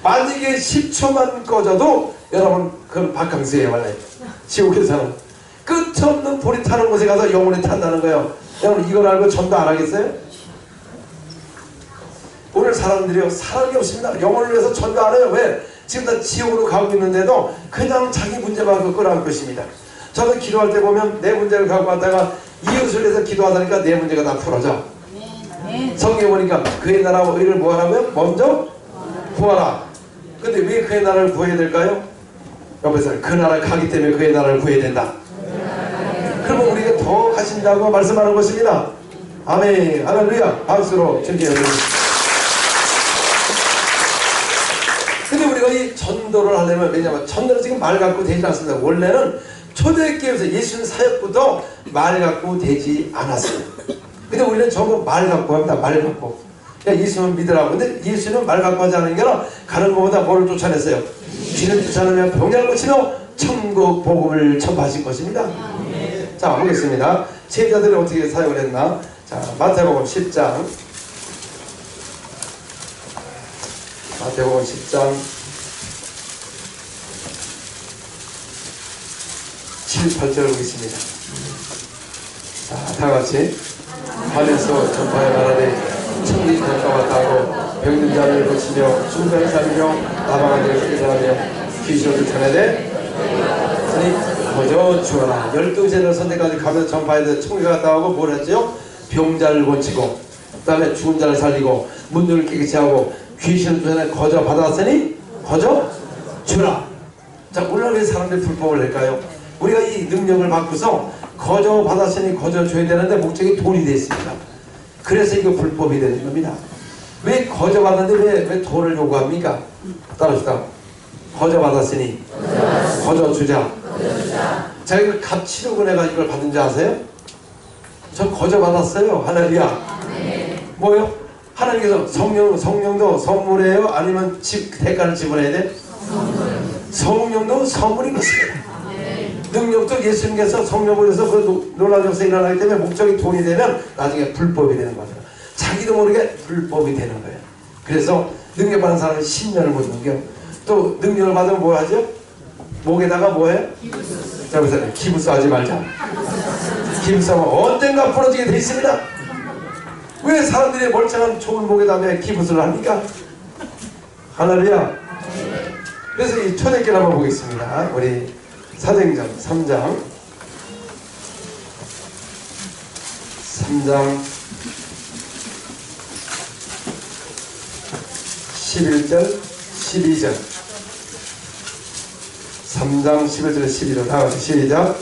만약에 10초만 꺼져도 여러분 그건 바캉스예요. 원래 지옥에서는 끝없는 불이 타는 곳에 가서 영원히 탄다는 거예요. 여러분, 이걸 알고 전도 안 하겠어요? 오늘 사람들이요, 사랑이 없습니다. 영혼을 위해서 전도 안 해요. 왜? 지금 다 지옥으로 가고 있는데도 그냥 자기 문제만 끌어갈 것입니다. 저도 기도할 때 보면 내 문제를 갖고 왔다가 이웃을 위해서 기도하다니까 내 문제가 다 풀어져. 성경에 보니까 그의 나라와 의를 뭐 하라고요? 먼저 구하라. 근데 왜 그의 나라를 구해야 될까요? 옆에서 그 나라 가기 때문에 그의 나라를 구해야 된다. 그러면 우리가 더 가신다고 말씀하는 것입니다. 아멘. 할렐루야. 박수로 즐겨요. 근데 우리가 이 전도를 하려면, 왜냐하면 전도는 지금 말 갖고 되지 않습니다. 원래는 초대교회에서 예수님 사역부터 말 갖고 되지 않았어요. 근데 우리는 전부 말 갖고 합니다. 말 갖고. 그냥 예수님을 믿으라고. 근데 예수님은 말 갖고 하지 않은 게 아니라 가는 것보다 뭐를 쫓아냈어요? 귀를 쫓아내면 병약을 고치며 천국 복음을 전파하실 것입니다. 자, 보겠습니다. 제자들이 어떻게 사역을 했나? 자, 마태복음 10장 7, 8절을 보겠습니다. 자, 다같이 하면서 전파해 말하되 천국이 가까웠다 하고 병든 자를 고치며 중상을 살리며 나방한 자를 깨달으며 귀신을 쫓아내되 거저 주어라. 12제를 선택까지 가면서 전파해야 돼. 천국에 갔다 오고 뭘 했죠? 병자를 고치고 그 다음에 죽은 자를 살리고 문들을 깨끗이 하고 귀신을 쫓아내 거저 받았으니 거저 주라. 자, 오늘 왜 사람들이 불법을 낼까요? 우리가 이 능력을 받고서 거저 받았으니 거저 줘야 되는데 목적이 돈이 되어 있습니다. 그래서 이거 불법이 되는 겁니다. 왜 거저 받았는데 왜 돈을 요구합니까? 따라합시다. 거저 받았으니 거저 주자. 자, 이거 값치르고 내가 이걸 받은 줄 아세요? 저 거저 받았어요. 할렐루야. 뭐요? 하나님께서 성령도 선물이에요? 아니면 대가를 지불해야 돼? 성령도 선물인 것입니다. 능력도 예수님께서 성령 보내서 그 놀라운 역사 일어나기 때문에 목적이 돈이 되면 나중에 불법이 되는 거죠. 자기도 모르게 불법이 되는 거예요. 그래서 능력 받은 사람은 10년을 못 넘겨. 또 능력을 받으면 뭐 하죠? 목에다가 뭐 해요? 자, 그래서 기부스 하지 말자. 기부스하면 언젠가 부러지게 돼 있습니다. 왜 사람들이 멀쩡한 좋은 목에다 왜 기부스를 합니까? 할렐루야. 그래서 이 초대교를 한번 보겠습니다. 우리 사도행전 3장 11절 12절 3장 11절 12절 다 같이 시작.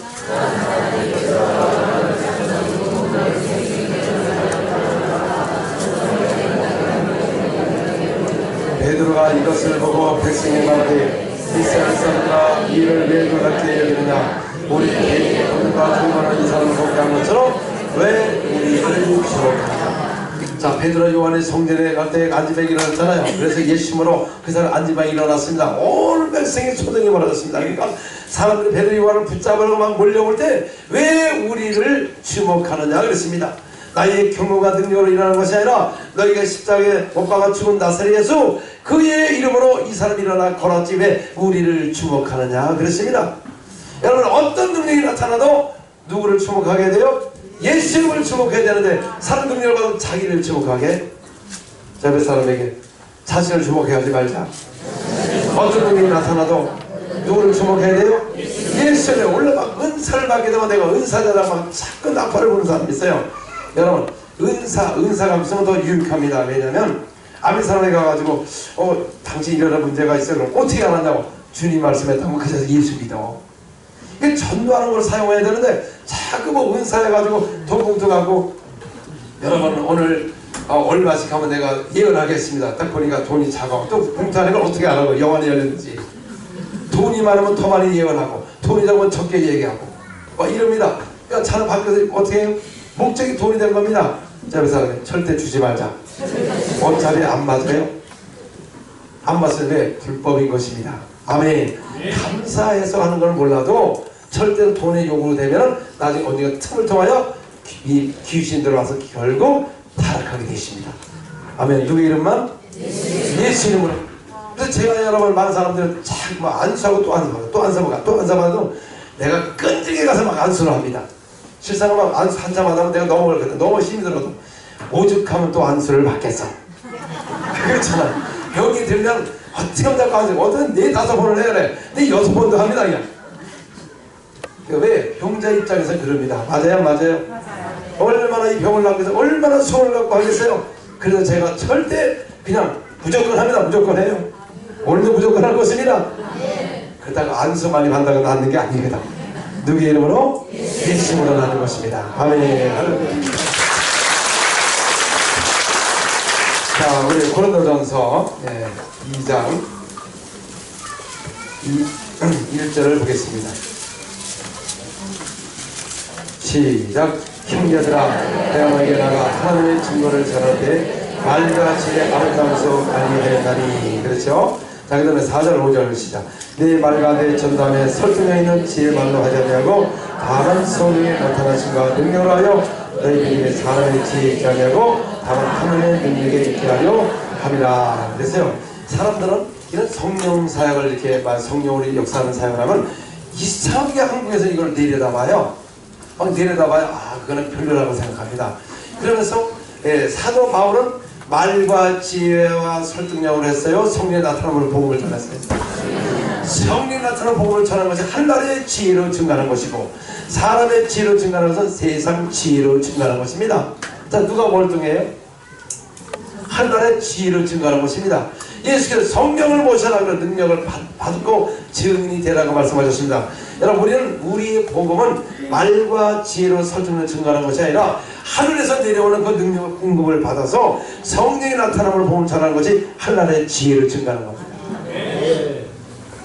베드로가 이것을 보고 백성의 말하되 이스라엘 사람들아 이를 왜 그렇게 여기느냐 우리 개인의 돈과 충만한 이 사람을 보게 한 것처럼 왜 우리를 주목하느냐. 자, 베드로 요한의 성전에 갈 때 안지방이 일어났잖아요. 그래서 예수님으로 그 사람 안지방이 일어났습니다. 온 백성의 초등이 벌어졌습니다. 그러니까 사람들이 베드로 요한을 붙잡으려고 막 몰려올 때 왜 우리를 주목하느냐 그랬습니다. 나의 경고가 능력으로 일어나는 것이 아니라 너희가 십자가에 못 박아 죽은 나사렛 예수 그의 이름으로 이 사람이 일어나 걸었지 왜 우리를 주목하느냐 그랬습니다. 여러분 어떤 능력이 나타나도 누구를 주목하게 돼요? 예수님을 주목해야 되는데 사람 능력을 받으면 자기를 주목하게. 자, 그 사람에게 자신을 주목해 하지 말자. 어떤 능력이 나타나도 누구를 주목해야 돼요? 예수님을. 원래 막 은사를 받게 되면 내가 은사자라고 막 자꾸 나팔을 부는 사람이 있어요. 여러분 은사가 있으면 더 유익합니다. 왜냐면 아멘 사람에 가가지고 당신 이런 문제가 있어요. 그럼 어떻게 알았냐고 주님 말씀했다고 그래서 예수 믿어. 이게 전도하는 걸 사용해야 되는데 자꾸 뭐 은사해가지고 돈 봉투 갖고 여러분 오늘 얼마씩 하면 내가 예언하겠습니다. 딱 보니까 돈이 작아. 또 봉투 안에 걸 어떻게 알아요? 영안이 열렸는지. 돈이 많으면 더 많이 예언하고 돈이 적으면 적게 얘기하고 막 이럽니다. 그러니까 차는 밖에서 어떻게 해요? 목적이 돈이 된 겁니다. 자, 그래서 절대 주지 말자. 어차피 안 맞아요. 안 맞으면 왜? 불법인 것입니다. 아멘. 감사해서 하는 걸 몰라도 절대로 돈의 요구로 되면 나중에 언니가 틈을 통하여 이 귀신 들어와서 결국 타락하게 되십니다. 아멘. 누구 이름만? 예수 이름으로. 그래서 제가 여러분 많은 사람들은 자꾸 막 안수하고 또 안수하고 또 안수하고 또 안수하고 내가 끈질게 가서 막 안수를 합니다. 실상은 막 안수 한참 하다면 내가 넘어가거든. 너무 힘들어도 오죽하면 또 안수를 받겠어. 그렇잖아. 여기 들면 어떻게 하면 자꾸 안수 어떤 4-5번을 해야 돼. 근데 6번도 합니다 그냥. 왜? 병자 입장에서 그럽니다. 맞아요? 맞아요? 얼마나 이 병을 낳기 위해서 얼마나 수고를 갖고 하겠어요. 그래서 제가 절대 그냥 무조건 합니다. 무조건 해요. 오늘도 무조건 할 것입니다. 그렇다고 안수 많이 받는다고 낫는 게 아니거든. 누구의 이름으로? 예수님으로 나는 것입니다. 아멘. 자, 우리 고린도전서 2장 1절을 보겠습니다. 시작. 형제들아 내가 너에게 나가 하나님의 증거를 전할 때 말과 질의 아름다움에서 알게 된다니. 그렇죠? 자, 그 다음에 4절 5절 시작. 내 말과 내 전담에 설득력 있는 지혜 말로 하지 아니하고 다만 성령의 나타나심과 능력을 하여 너희 믿음에 사람의 지혜에 있게 하려고 다만 하나님의 능력에 있게 하려 함이라. 그래서요 사람들은 이런 성령 사역을 이렇게 성령으로 역사하는 사역을 하면 이상하게 한국에서 이걸 내려다봐요. 막 내려다봐요. 그거는 별로라고 생각합니다. 그러면서 사도 바울은 말과 지혜와 설득력을 했어요. 성령이 나타나는 복음을 전했어요. 성령이 나타나는 복음을 전하는 것이 하나님의 지혜로 증가하는 것이고 사람의 지혜로 증가하는 것은 세상 지혜로 증가하는 것입니다. 자, 누가 월등해요? 하나님의 지혜로 증가하는 것입니다. 예수께서 성령을 모셔라 그런 능력을 받고 증인이 되라고 말씀하셨습니다. 여러분 우리는 우리의 복음은 말과 지혜로 설득력을 증가하는 것이 아니라 하늘에서 내려오는 그 능력을 공급을 받아서 성령이 나타남을 복음을 전하는 것이 하나님의 지혜를 증가하는 겁니다.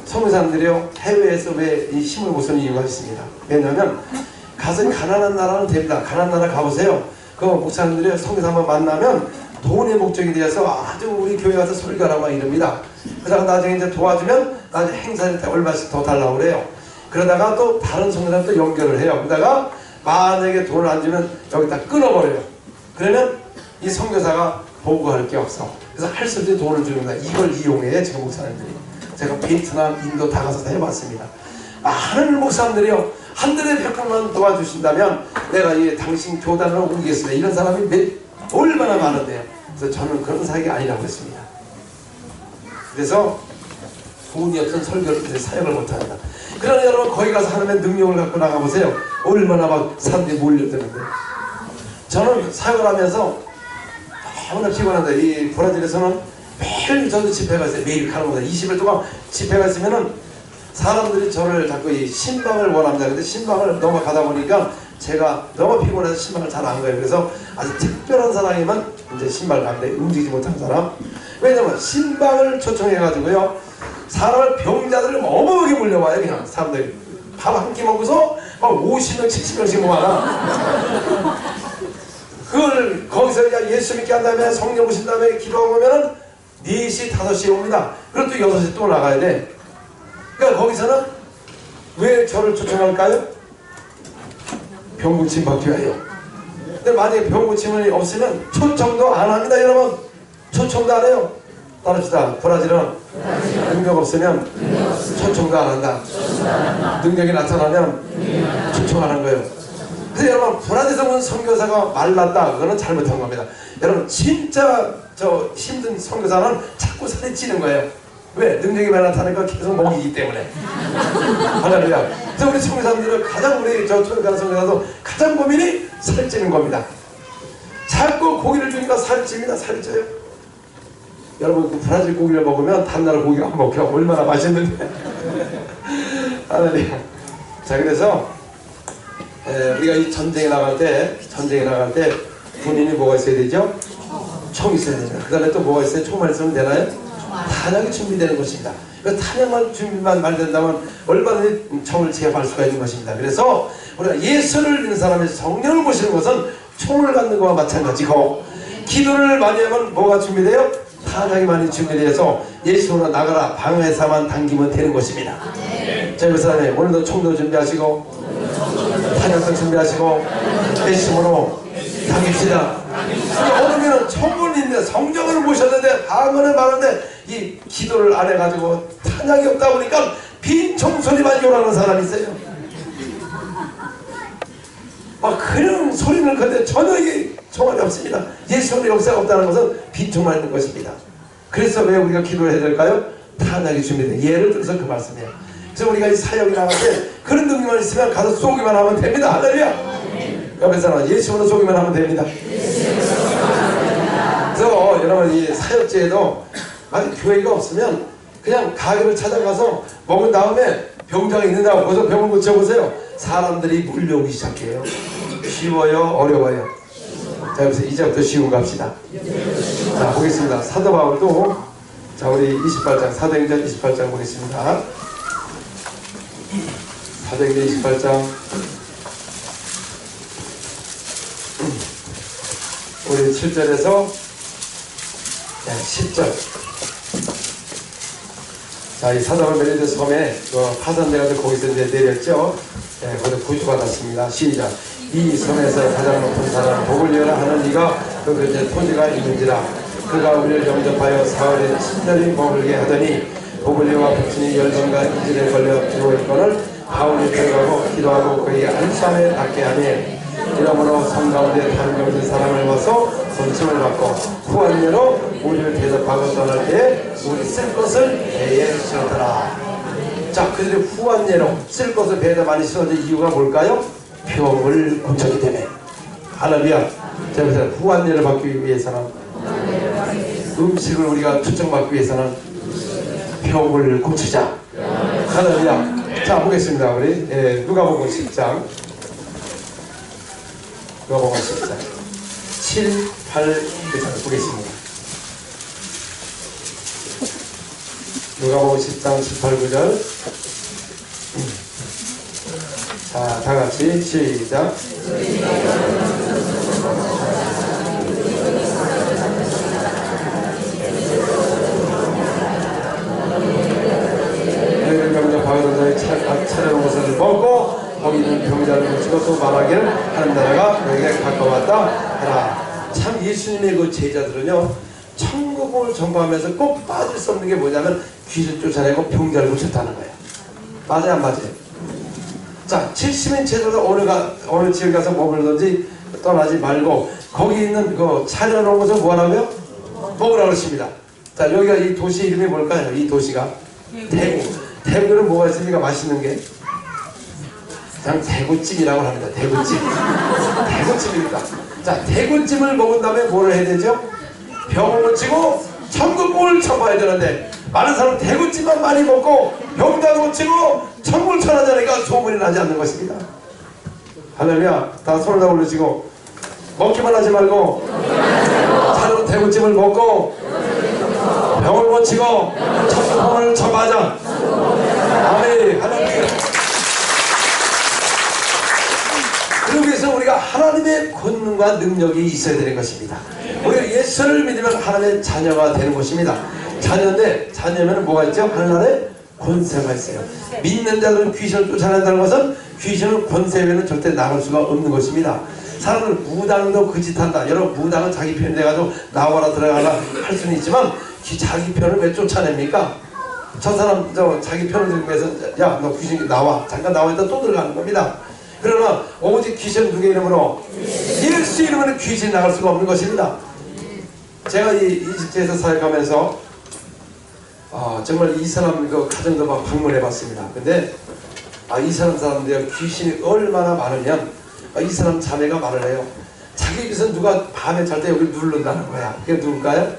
성도 사람들이요 해외에서 왜 이 힘을 못 쓰는 이유가 있습니다. 왜냐하면 가서 가난한 나라는 됩니다. 가난한 나라 가보세요. 그 목사님들이 성도사 한번 만나면 돈의 목적이 되어서 아주 우리 교회 가서 소리가 나고 이럽니다. 그래서 나중에 이제 도와주면 나중에 행사할 때 얼마씩 더 달라고 그래요. 그러다가 또 다른 성교사랑 또 연결을 해요. 그러다가 만약에 돈을 안 주면 여기다 끊어버려요. 그러면 이 선교사가 보고할 게 없어. 그래서 할 수 없이 돈을 주는다. 이걸 이용해 지금 목사님들이. 제가 베트남, 인도 다 가서 다 해봤습니다. 많은 목사님들이요, 하늘의 백분만 도와주신다면 내가 이 당신 교단을 옮기겠습니다. 이런 사람이 얼마나 많은데요. 그래서 저는 그런 사역이 아니라고 했습니다. 그래서 돈이 없는 설교를 사역을 못합니다. 그러나 여러분 거기 가서 하나님의 능력을 갖고 나가보세요. 얼마나 막 사람들이 몰려드는데. 저는 사역을 하면서 너무나 피곤한데, 이 브라질에서는 매일 저도 집회가 있어요. 매일 가는 거다. 20일 동안 집회가 있으면은 사람들이 저를 자꾸 이 신방을 원합니다. 근데 신방을 넘어가다 보니까 제가 너무 피곤해서 신방을 잘 안 가요. 그래서 아주 특별한 사람이면 이제 신방을 가는데 움직이지 못한 사람. 왜냐면 신방을 초청해가지고요, 사람을 병자들을 어마어마하게 몰려와요. 그냥 사람들이 밥 한 끼 먹고서 막 50명 70명씩 모아놔. 그걸 거기서 그냥 예수 믿게 한 다음에 성령 오신 다음에 기도하고 오면은 4시 5시에 옵니다. 그럼 또 6시 또 나가야 돼. 그러니까 거기서는 왜 저를 초청할까요? 병 고침 받기 위하여. 근데 만약에 병 고침이 없으면 초청도 안 합니다. 여러분 초청도 안 해요. 따릅시다. 브라질은 능력 없으면 초청도 안 한다. 능력이 나타나면 초청 안 한 거예요. 그래서 여러분 브라질에서 온 선교사가 말랐다, 그거는 잘못한 겁니다. 여러분 진짜 저 힘든 선교사는 자꾸 살이 찌는 거예요. 왜? 능력이 많이 나타나니까 계속 먹이기 때문에. 할렐루야. 그래서 우리 선교사님들은 가장, 우리 저 초대가는 선교사도 가장 고민이 살찌는 겁니다. 자꾸 고기를 주니까 살이 찝니다. 살이 쪄요. 여러분 그 브라질 고기를 먹으면 다른나라 고기가 안 먹혀. 얼마나 맛있는데. 할렐루야. 자, 그래서 우리가 이 전쟁에 나갈 때 군인이 뭐가 있어야 되죠? 총 있어야 됩니다. 그 다음에 또 뭐가 있어요? 총만 있으면 되나요? 탄약이 준비되는 것입니다. 탄약만 준비만 된다면 얼마든지 총을 제압할 수가 있는 것입니다. 그래서 우리가 예수를 믿는 사람의 성령을 모시는 것은 총을 갖는 것과 마찬가지고, 기도를 많이 하면 뭐가 준비돼요? 탄약이 많이 준비되어서 예수로 나가라 방에서만 당기면 되는 것입니다. 자, 그 사람이 오늘도 총도 준비하시고 탄약도 준비하시고 예수로 당깁시다. 오늘은 천군인데 성령을 모셨는데 방언을 많은데 이 기도를 안 해가지고 탄약이 없다 보니까 빈 총소리만 요라는 사람이 있어요. 막 그런 소리는 근데 전혀 이게 종합이 없습니다. 예수의 역사가 없다는 것은 빈통만 있는 것입니다. 그래서 왜 우리가 기도를 해야 될까요? 탄약이 준비돼요. 예를 들어서 그 말씀이에요. 그래서 우리가 이 사역이 나갈 때 그런 능력만 있으면 가서 쏘기만 하면 됩니다. 할렐루야. 옆에서는 예수로 쏘기만 하면 됩니다. 그래서 여러분 이 사역제에도 만약 교회가 없으면 그냥 가게를 찾아가서 먹은 다음에 병장이 있는다고 거기서 병을 고쳐보세요. 사람들이 물려오기 시작해요. 쉬워요? 어려워요? 자, 여기서 이제부터 쉬운 거 합시다. 자, 보겠습니다. 사도 바울도, 자, 우리 28장 사도행전 28장 보겠습니다. 사도행전 28장 우리 7절에서 10절. 자, 이 사도가 메리드 섬에 파산돼가지고 거기서 이제 내렸죠. 거기서 구주받았습니다. 시작. 이 섬에서 가장 높은 사람 복을 이어라 하는 이가 그 이제 토지가 있는지라. 그가 우리를 영접하여 사흘에 친절히 머물게 하더니 보블리오와 북친이 열방과 인질에 걸려 죽어있거늘 바울이 들어가고 기도하고 그에게 안수함에 닿게 하니, 이러므로 섬 가운데 다른 병든 사람을 와서 손침을 받고 후한례로 우리를 대접하고 떠날 때에 우리 쓸 것을 배에 실었더라. 자, 그들이 후한례로 쓸 것을 배에다 많이 실어진 이유가 뭘까요? 병을 고쳤기 때문에. 할렐루야. 자, 그래서 후한례를 받기 위해서는, 음식을 우리가 초청받기 위해서는 병을 고치자. 할렐루야. 자, 보겠습니다. 우리 누가복음 10장, 누가복음 10장 7, 8 보겠습니다. 누가복음 10장 7, 8, 9절. 자, 다같이 시작. 너희를 영접하거든 너희 차려놓은 것을 이르기를 하나님 나라가 너에게 가까웠다 하라. 참 예수님의 그 제자들은요 천국을 전파하면서 꼭 빠질 수 없는 게 뭐냐면 귀신 쫓아내고 병자를 고쳤다는 거예요. 맞아요 안 맞아요? 자 70인 제자도 어느 지역에 가서 머물든지 떠나지 말고 거기 있는 그 차려놓은 것을 뭐하라고요? 먹으라고 했습니다. 자 여기가 이 도시 이름이 뭘까요? 이 도시가 대구. 대구는 뭐가 있습니까? 맛있는 게 그냥 대구찜이라고 합니다. 대구찜. 대구찜입니다. 자 대구찜을 먹은 다음에 뭐를 해야 되죠? 병을 고치고 천국을 전파해야 되는데 많은 사람은 대구찜만 많이 먹고 병도 고치고 천국을 전하자니까 소문이 나지 않는 것입니다. 할렐루야. 다 손을 다 올리시고 먹기만 하지 말고 차로 대구찜을 먹고 병을 고치고 천국을 전파하자. 아멘. 할렐루야. 그러기 위해서 우리가 하나님의 권능과 능력이 있어야 되는 것입니다. 우리가 예수를 믿으면 하나님의 자녀가 되는 것입니다. 자녀인데 자녀면 뭐가 있죠? 하늘나라에 권세가 있어요. 믿는 자들은 귀신을 쫓아낸다는 것은 귀신은 권세 외에는 절대 나갈 수가 없는 것입니다. 사람은 무당도 그 짓 한다. 여러분 무당은 자기 편이 돼가지고 나와라 들어가라 할 수는 있지만 자기 편을 왜 쫓아냅니까? 저 사람 자기 편을 들기 위해서 야 너 귀신 나와 잠깐 나와 있다 또 들어가는 겁니다. 그러나 오직 귀신은 누구의 이름으로? 예수 이름으로 귀신이 나갈 수가 없는 것입니다. 제가 이 이집트에서 사역하면서 정말 이 사람 그 가정도 막 방문해 봤습니다. 근데 이 사람들 귀신이 얼마나 많으면 이 사람 자매가 말을 해요. 자기 집에서 누가 밤에 잘 때 여기 누른다는 거야. 그게 누굴까요?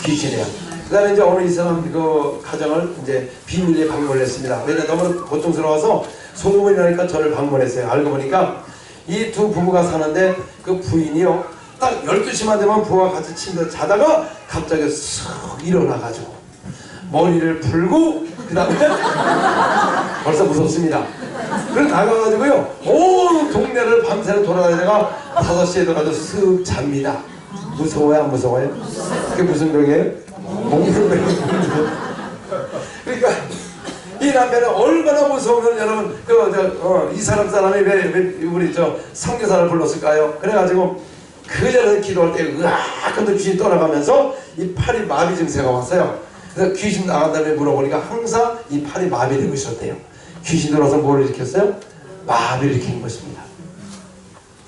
귀신이야. 그 다음에 이제 오늘 이 사람 그 가정을 이제 비밀리에 방문을 했습니다. 왜냐 너무 고통스러워서 소문이 나니까 저를 방문했어요. 알고 보니까 이 두 부부가 사는데 그 부인이요 딱 12시만 되면 부부가 같이 침대에 자다가 갑자기 쓱 일어나가지고 머리를 풀고 그 다음에 벌써 무섭습니다. 그래서 나가가지고요 온 동네를 밤새는 돌아다니다가 5시에 들어가서 쓱 잡니다. 무서워요 안 무서워요? 그게 무슨 병이에요? 몽골병이에요. 그러니까 이 남편은 얼마나 무서우면 여러분 이 사람이 왜 우리 선교사를 불렀을까요? 그래가지고 그 전에 기도할 때 으악 근데 귀신이 떠나가면서 이 팔이 마비 증세가 왔어요. 그래서 귀신 나간 다음에 물어보니까 항상 이 팔이 마비되고 있었대요. 귀신 들어와서 뭘 일으켰어요? 마비를 일으킨 것입니다.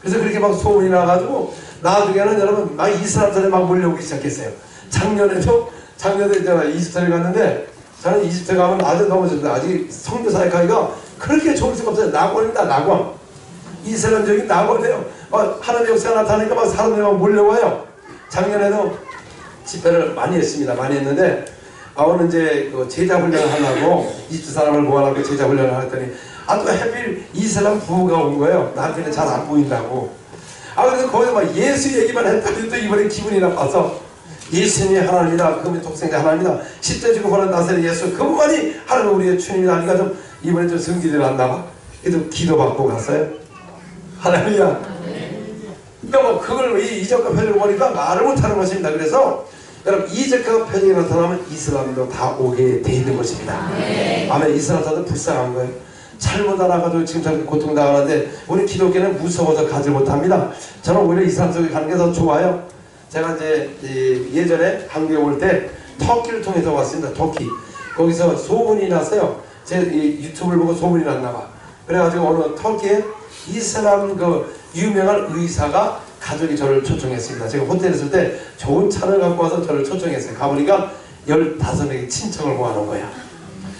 그래서 그렇게 막 소문이 나가지고 나중에는 여러분 막 이스라엘에 막 몰려오기 시작했어요. 작년에 제가 이집트를 갔는데 저는 이집트 가면 아주 너무 좋다. 아직 성교 사역하기가 그렇게 좋을 수가 없어요. 낙원입니다. 낙원. 이스라엘적인 낙원이에요. 하나님의 역사가 나타나니까 막 사람들이 막 몰려와요. 작년에도 집회를 많이 했습니다. 많이 했는데 오늘 이제 그 제자 훈련을 하려고 이집트 사람을 모아놓고 제자 훈련을 했더니 또 하필 이슬람 부부가 온 거예요. 나한테는 잘 안 보인다고. 그래서 거기서 막 예수 얘기만 했더니 또 이번에 기분이 나빠서 예수님이 하나님이다. 그분이 독생자 하나님이다. 10대 주고 보는 나사렛 예수 그분만이 하나님 우리의 주님이다. 하니까 좀 이번에 좀 성기를 났나봐. 그래도 기도받고 갔어요. 할렐루야. 그러니까 뭐 그걸 이적과 표적을 보니까 말을 못하는 것입니다. 그래서 여러분 이적과 표적이 나타나면 이슬람도 다 오게 돼 있는 것입니다. 아멘. 이슬람도 불쌍한 거예요. 잘못 알아가지고 지금 저렇게 고통당하는데 우리 기독교는 무서워서 가지 못합니다. 저는 오히려 이슬람 쪽에 가는 게 더 좋아요. 제가 이제 예전에 한국에 올 때 터키를 통해서 왔습니다. 터키. 거기서 소문이 났어요. 제 유튜브를 보고 소문이 났나봐. 그래가지고 어느 터키에 이슬람 그 유명한 의사가 가족이 저를 초청했습니다. 제가 호텔에 있을 때 좋은 차를 갖고 와서 저를 초청했어요. 가보니까 15명의 친척을 모아놓은 거야.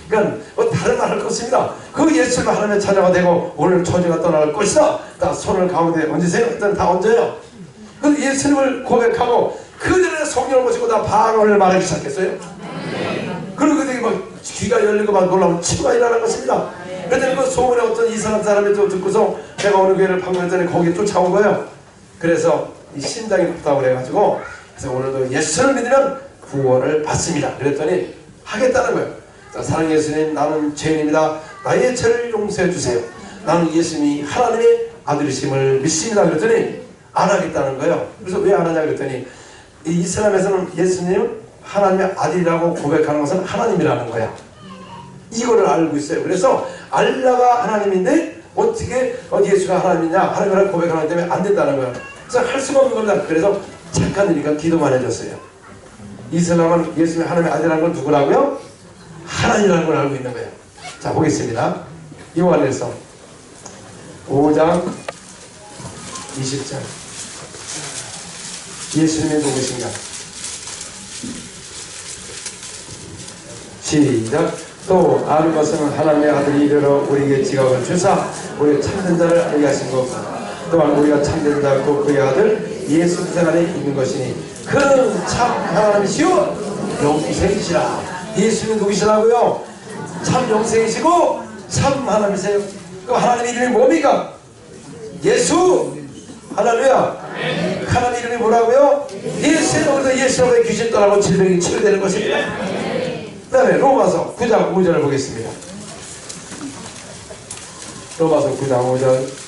그러니까 다른 말 할 거 없습니다. 그 예수를 하나님의 자녀가 되고 오늘 처지가 떠나갈 것이다. 다 손을 가운데 얹으세요. 일단 다 얹어요. 그 예수님을 고백하고 그들의 성령을 모시고 다 방언을 말하기 시작했어요. 그리고 그들이 막 귀가 열리고 막 놀라면 치유가 일어나는 것입니다. 그랬더니 그 소문에 어떤 이스라엘 사람이 또 듣고서 내가 어느 교회를 방문했더니 거기에 쫓아온 거예요. 그래서 이 심장이 높다고 그래가지고 그래서 오늘도 예수를 믿으면 구원을 받습니다. 그랬더니 하겠다는 거예요. 사랑하는 예수님, 나는 죄인입니다. 나의 죄를 용서해 주세요. 나는 예수님이 하나님의 아들이심을 믿습니다. 그랬더니 안 하겠다는 거예요. 그래서 왜 안 하냐 그랬더니 이 이슬람에서는 예수님 하나님의 아들이라고 고백하는 것은 하나님이라는 거야. 이거를 알고 있어요. 그래서 알라가 하나님인데 어떻게 예수가 하나님이냐 하나님이라고 고백하기 때문에 안 된다는 거예요. 그래서 할 수가 없는 겁니다. 그래서 착한 일이니까 기도만 해줬어요. 이 사람은 예수님이 하나님의 아들이라는 걸 누구라고요? 하나님이라는 걸 알고 있는 거예요. 자, 보겠습니다. 요한일서 5장 20절. 예수님이 누구신가? 시작. 또 아는 것은 하나님의 아들이 이르러 우리에게 지각을 주사 우리 참된 자를 알게 하신 것, 또한 우리가 참된 자고 그의 아들 예수 그리스도 안에 있는 것이니 그는 참 하나님이시오 영생이시라. 예수님은 누구시라고요? 참 영생이시고 참 하나님이세요. 그럼 하나님 이름이 뭡니까? 예수. 할렐루야. 하나님 이름이 뭐라고요? 예수로. 예수로 귀신 떠나고 질병이 치료되는 것입니다. 그 다음에 로마서 9장 5절을 보겠습니다. 로마서 9장 5절.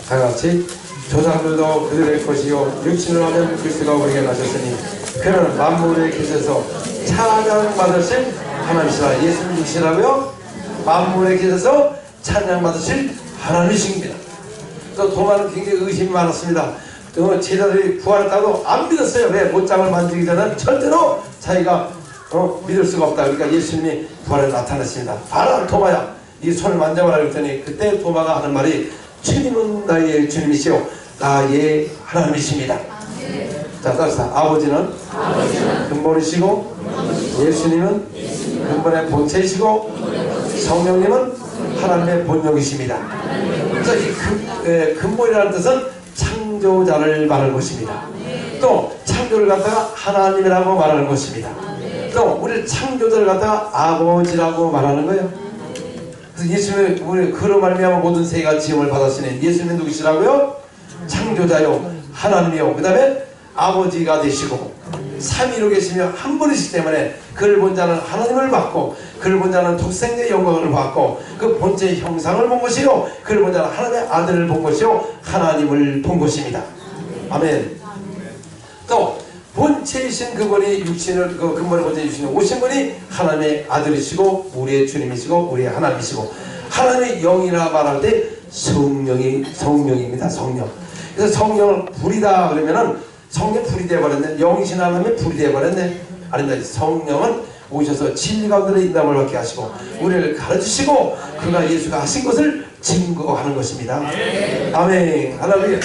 다같이 조상들도 그들의 것이요 육신을 하면 그리스도가 우리에게 나셨으니 그는 만물의 계셔서 찬양받으실 하나님이시라. 예수님 육신이라고요? 만물의 계셔서 찬양받으실 하나님이십니다. 또 도마는 굉장히 의심이 많았습니다. 제자들이 부활했다고 안 믿었어요. 왜? 못장을 만지기 전에 절대로 자기가 믿을 수가 없다. 그러니까 예수님이 부활에 나타났습니다. 봐라 도마야, 이 손을 만져봐라 그랬더니 그때 도마가 하는 말이 주님은 나의 주님이시오 나의 하나님이십니다. 자, 따라서 아버지는 근본이시고 예수님은 근본의 본체이시고 성령님은 하나님의 본령이십니다. 그래서 이 근본이라는 뜻은 창조자를 말하는 것입니다. 또 창조를 갖다가 하나님이라고 말하는 것입니다. 또 우리 창조자를 갖다가 아버지라고 말하는 거예요. 그래서 예수님은 우리 그로 말미암아 모든 세계가 지음을 받았으니 예수님은 누구시라고요? 창조자요 하나님이요 그 다음에 아버지가 되시고 삼위로 계시며 한 분이시기 때문에 그를 본 자는 하나님을 받고 그를 본 자는 독생자의 영광을 받고 그 본체의 형상을 본 것이요 그를 본 자는 하나님의 아들을 본 것이요 하나님을 본 것입니다. 아멘. 또 본체이신 그분이 육신을 그 근본의 본체에 주시는 오신 분이 하나님의 아들이시고 우리의 주님이시고 우리의 하나님이시고 하나님의 영이라 말할 때 성령입니다. 성령. 그래서 성령을 불이다 그러면은 성령 불이 되어버렸네. 영이신 하나님의 불이 되어버렸네. 아닙니다. 성령은 오셔서 진리 가운데 인담을 받게 하시고 우리를 가르치시고 그가 예수가 하신 것을 증거하는 것입니다. 아멘. 할렐루야.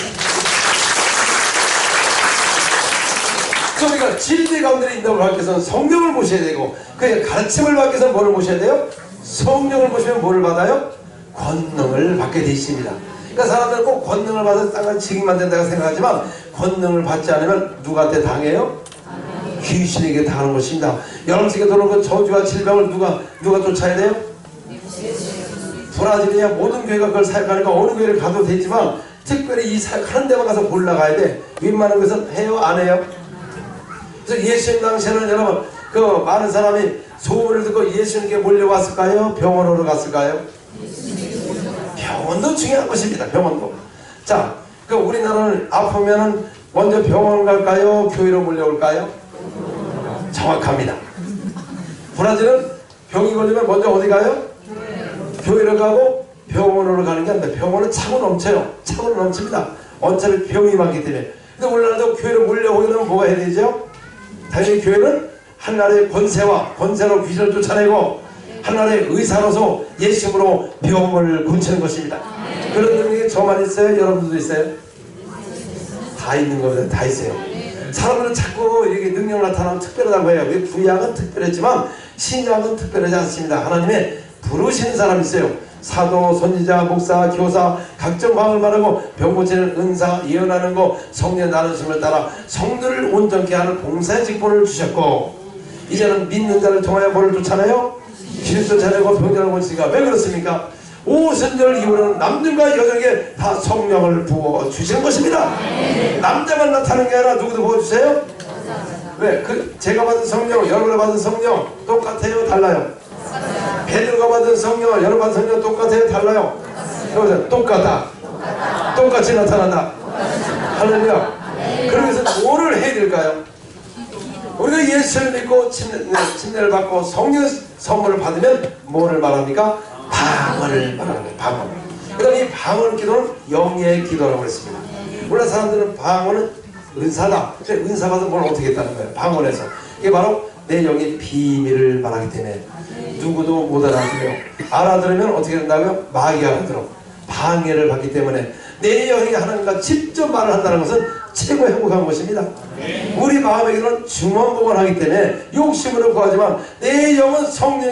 그러니까 진리 가운데 인담을 받기 위해서는 성령을 모셔야 되고 그의 가르침을 받기 위해서는 뭐를 모셔야 돼요? 성령을 모시면 뭐를 받아요? 권능을 받게 되어 있습니다. 그러니까 사람들은 꼭 권능을 받아서 땅을 지기만 된다고 생각하지만 권능을 받지 않으면 누구한테 당해요? 귀신에게 당하는 것입니다. 여러분에게 들어오는 저주와 질병을 누가 쫓아야 돼요? 브라질이야 모든 교회가 그걸 사역하니까 어느 교회를 가도 되지만 특별히 이 사역하는 데만 가서 골라가야 돼. 웬만한 것은 해요? 안 해요? 그래서 예수님 당시에는 여러분 그 많은 사람이 소문을 듣고 예수님께 몰려왔을까요? 병원으로 갔을까요? 병원도 중요한 것입니다. 병원도. 자, 그 우리나라는 아프면은 먼저 병원 갈까요? 교회로 몰려올까요? 정확합니다. 브라질은 병이 걸리면 먼저 어디 가요? 교회로 가고 병원으로 가는 게 아니라 병원은 차고 넘쳐요. 차고 넘칩니다. 어차피 병이 많기 때문에. 근데 우리나라도 교회로 몰려오려면 뭐가 해야 되죠? 당연히 교회는 하나님의 권세로 귀신을 쫓아내고 하나님의 의사로서 예수님으로 병을 고치는 것입니다. 그런 능력이 저만 있어요? 여러분들도 있어요? 다 있는 겁니다. 다 있어요. 사람들은 자꾸 이렇게 능력 나타나면 특별하다고 해요. 왜 구약은 특별했지만 신약은 특별하지 않습니다. 하나님의 부르신 사람이 있어요. 사도, 선지자, 목사, 교사, 각종 방을 말하고 병 고치는 은사, 예언하는 거, 성령 나누심을 따라 성도를 온전케 하는 봉사의 직분을 주셨고 이제는 믿는 자를 통하여 뭐를 쫓아내요? 귀신 쫓아내고 병자를 고치니까 왜 그렇습니까? 오순절 이후로는 남들과 여자에게 다 성령을 부어주시는 것입니다. 남자만 나타나는 게 아니라 누구도 부어주세요? 왜? 제가 받은 성령, 여러분이 받은 성령 똑같아요? 달라요? 베드로가 받은 성령, 여러분 받은 성령 똑같아요? 달라요? 여러분 똑같아. 똑같이 나타난다. 할렐루야. 그러기 위해서 뭐를 해야 될까요? 우리가 예수를 믿고 침례를 받고 성령 선물을 받으면 뭐를 말합니까? 방언을 말하는 거예요. 방언. 그다음에 이 방언 기도는 영의 기도라고 했습니다. 물론 사람들은 방언은 은사다. 은사 받은 뭘 어떻게 했다는 거예요. 방언에서. 이게 바로 내 영의 비밀을 말하기 때문에 누구도 못 알아들어요. 알아들으면 어떻게 된다고요? 마귀 알아들어. 방해를 받기 때문에 내 영이 하나님과 직접 말을 한다는 것은 최고 행복한 것입니다. 우리 마음의 기도는 중원복원하기 때문에 욕심으로 구하지만 내 영은 성령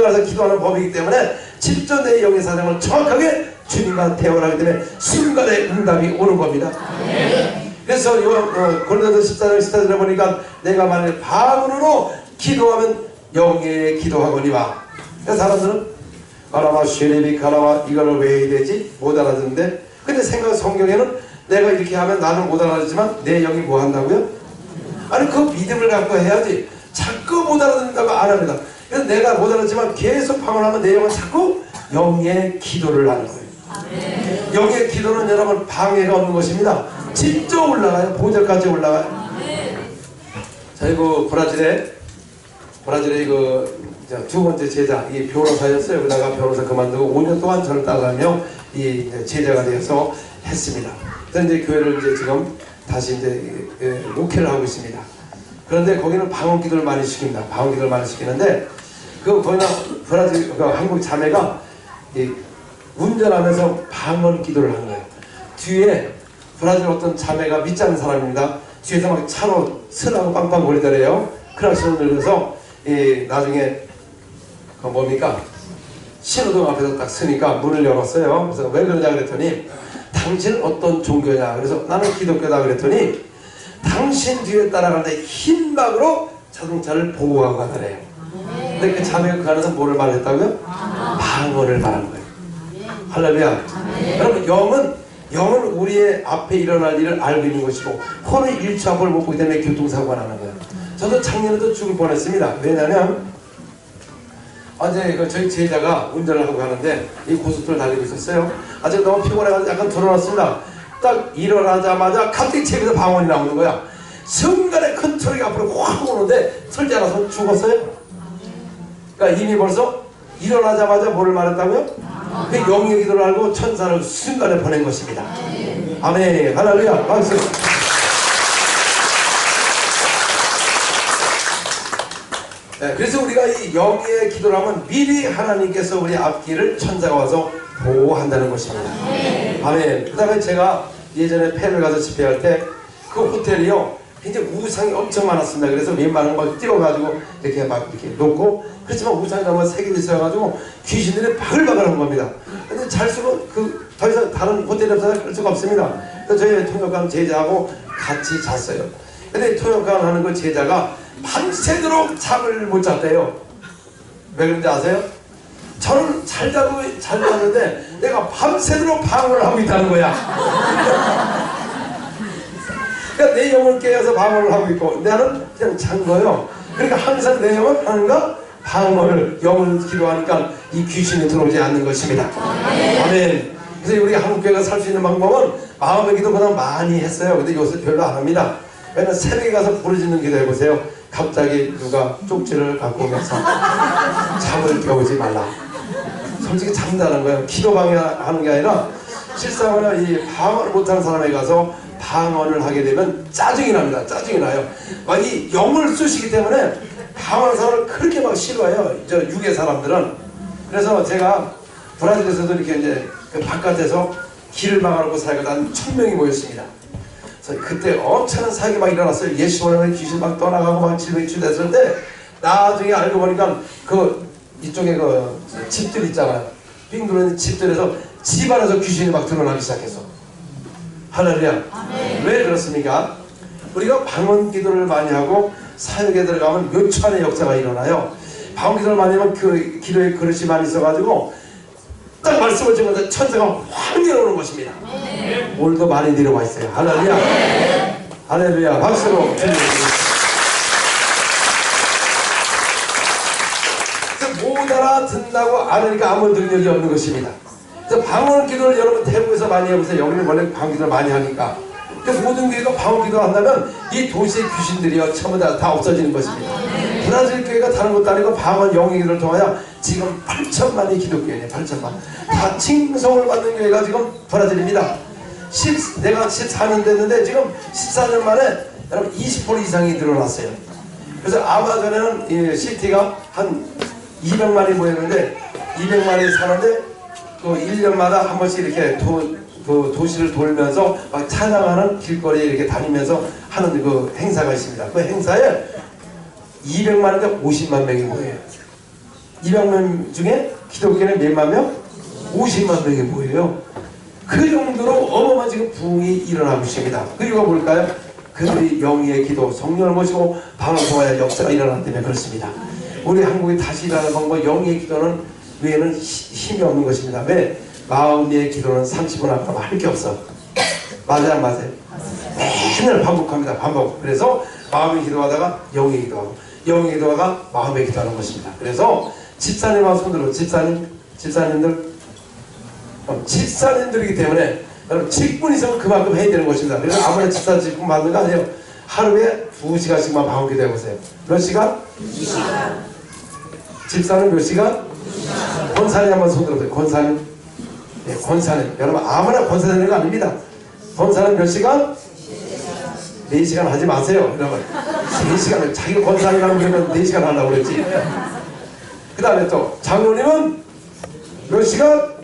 안에서 기도하는 법이기 때문에 직접 내 영의 사정을 정확하게 주님과 대화를 하기 때문에 순간에 응답이 오는 겁니다. 그래서 고린도서 14장 14절에 보니까 내가 만일 방언으로 기도하면 영의 기도하거니와. 그래서 사람들은 가라마 쉐레비 가라마 이거를 왜 해야 되지? 못 알아듣는데, 근데 성경에는 내가 이렇게 하면 나는 못 알아듣지만 내 영이 뭐 한다고요? 아니 그 믿음을 갖고 해야지. 자꾸 못 알아듣는다고 안 합니다. 그래서 내가 못 알아듣지만 계속 방언하면 내 영은 자꾸 영의 기도를 하는 거예요. 영의 기도는 여러분 방해가 없는 것입니다. 직접 올라가요. 보절까지 올라가요. 자, 이거 브라질의 두 번째 제자, 이 변호사였어요. 그러다가 변호사 그만두고 5년 동안 저를 따라다니며 이 제자가 되어서 했습니다. 그래서 이제 교회를 이제 지금 다시 이제 목회를 하고 있습니다. 그런데 거기는 방언 기도를 많이 시킵니다. 방언 기도를 많이 시키는데 거기는 브라질 한국 자매가 운전하면서 방언 기도를 하는 거예요. 뒤에 브라질 어떤 자매가 믿지 않는 사람입니다. 뒤에서 막 차로 쓰라고 빵빵 거리더래요. 크락션을 들면서 나중에 뭡니까? 신호등 앞에서 딱 서니까 문을 열었어요. 그래서 왜 그러냐 그랬더니 당신은 어떤 종교냐? 그래서 나는 기독교다 그랬더니 당신 뒤에 따라가는데 흰막으로 자동차를 보호하고 가더래요. 근데 그 자매가 그 안에서 뭐를 말했다고요? 방언을 말하는 거예요. 할렐루야. 여러분 영은 우리의 앞에 일어날 일을 알고 있는 것이고 혼의 일치 앞을 못 보기 때문에 교통사고가 나는 거예요. 저도 작년에도 죽을 뻔했습니다. 왜냐하면 어제 저희 제자가 운전을 하고 가는데 이 고속도로를 달리고 있었어요. 아직 너무 피곤해가지고 약간 들어놨습니다. 딱 일어나자마자 갑자기 제 입에서 방언이 나오는 거야. 순간에 큰 트럭이 앞으로 확 오는데 설지 않아서 죽었어요. 그러니까 이미 벌써 일어나자마자 뭐를 말했다고요? 그 영의 기도를 알고 천사를 순간에 보낸 것입니다. 아멘. 할렐루야. 박수. 네, 그래서 우리가 이 영의 기도를 하면 미리 하나님께서 우리 앞길을 천사가 와서 보호한다는 것입니다. 아멘. 그 다음에 제가 예전에 펜을 가서 집회할 때 그 호텔이요 굉장히 우상이 엄청 많았습니다. 그래서 웬만한 걸 띄워가지고 이렇게 막 이렇게 놓고, 그렇지만 우상이 너무 세게 있어가지고 귀신들이 바글바글한 겁니다. 근데 잘 쓰고 더 이상 다른 호텔에 없어서 그럴 수가 없습니다. 그래서 저희 통역관 제자하고 같이 잤어요. 근데 통역관 하는 그 제자가 밤새도록 잠을 못 잤대요. 왜 그런지 아세요? 저는 잘 잤는데 내가 밤새도록 방언을 하고 있다는 거야. 그러니까 내 영을 깨어서 방언을 하고 있고 나는 그냥 잔 거예요. 그러니까 항상 내 영은 하는가 방언을 영을 기도하니까 이 귀신이 들어오지 않는 것입니다. 아멘. 그래서 우리 한국교회가 살 수 있는 방법은 마음의 기도 그냥 많이 했어요. 근데 요새 별로 안 합니다. 왜냐면 새벽에 가서 부르짖는 기도 해보세요. 갑자기 누가 쪽지를 갖고 오면서 잠을 깨우지 말라. 솔직히 잠자는 거예요. 기도 방해하는 게 아니라 실상은 이 방언을 못하는 사람에 가서 방언을 하게 되면 짜증이 납니다. 짜증이 나요. 막 이 영을 쓰시기 때문에 방언하는 사람을 그렇게 막 싫어해요. 저 유괴 사람들은. 그래서 제가 브라질에서도 이렇게 이제 그 바깥에서 길을 막아놓고 사역을 한 1000명이 모였습니다. 그래서 그때 엄청난 사역이 막 일어났어요. 예수 보내면 귀신 막 떠나가고 막 질병이 치유됐을 때 나중에 알고 보니까 이쪽에 집들 있잖아요. 빙 둘러있는 집들에서 집안에서 귀신이 막 드러나기 시작했어. 할렐루야. 왜 그렇습니까? 우리가 방언 기도를 많이 하고 사역에 들어가면 몇 초 안에 역사가 일어나요. 방언 기도를 많이 하면 그 기도의 그릇이 많이 있어가지고 딱 말씀을 주면서 천사가 확 내려오는 것입니다. 오늘도 많이 내려와 있어요. 할렐루야. 할렐루야. 박수로 드리겠습니다. 못 알아듣는다고 알으니까 아무 능력이 없는 것입니다. 그래서 방언 기도를 여러분 태국에서 많이 해보세요. 여기는 원래 방언 기도를 많이 하니까. 근데 모든 교회가 방언기도 한다면 이 도시의 귀신들이요 전부 다 없어지는 것입니다. 브라질 교회가 다른 것도 아니고 방언 영의 기도를 통하여 지금 8천만이 기독교인이에요. 8천만. 다 칭송을 받는 교회가 지금 브라질입니다. 내가 14년 됐는데 지금 14년 만에 여러분 20% 이상이 늘어났어요. 그래서 아마존에는 이 시티가 한 200만이 모였는데 200만이 사는데 그 1년마다 한 번씩 이렇게 그 도시를 돌면서 막 찬양하는 길거리에 이렇게 다니면서 하는 그 행사가 있습니다. 그 행사에 200만인데 50만 명이 모여요. 200명 중에 기독교는 몇만 명? 50만 명이 모여요. 그 정도로 어마어마한 지금 부흥이 일어나고 있습니다. 그 이유가 뭘까요? 그들이 영의 기도, 성령을 모시고 방언을 통하여 역사가 일어나기 때문에 그렇습니다. 우리 한국이 다시 일어나는 방법, 영의 기도는 외에는 힘이 없는 것입니다. 왜? 마음의 기도는 30분 앞으로 할 게 없어. 맞아요, 안 맞아요? 맨날 반복합니다. 반복. 그래서 마음의 기도하다가 영의 기도하고, 영의 기도하다가 마음의 기도하는 것입니다. 그래서 집사님하고 손들어. 집사님들이기 때문에 여러분 직분 있으면 그만큼 해야 되는 것입니다. 그래서 아무나 집사 직분 받는 거 아니에요. 하루에 2시간씩만 방언 기도 해보세요. 몇 시간? 2시간. 집사는 몇 시간? 2시간. 권사님 한번 손들어보세요. 권사님. 네, 권사님. 여러분 아무나 권사 되는 거 아닙니다. 권사는 몇 시간? 4시간 하지 마세요. 여러분 3시간을 자기가 권사님이라고 그러면 4시간 하려고 그랬지. 그 다음에 또 장로님은 몇 시간?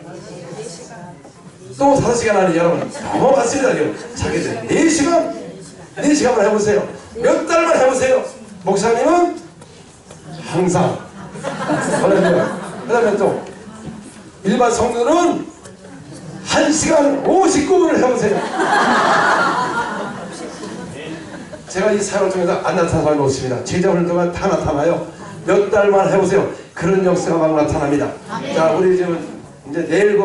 또 5시간 하는 여러분 너무 많습니다. 지금 자기들 4시간만 해보세요. 몇 달만 해보세요. 목사님은 항상. 그 다음에 또 일반 성도는 1시간 59분을 해보세요. 제가 이 사역을 통해서 안 나타난 사람이 없습니다. 제자훈련 동안 다 나타나요. 몇 달만 해보세요. 그런 역사가 막 나타납니다. 자, 우리 지금 이제 내일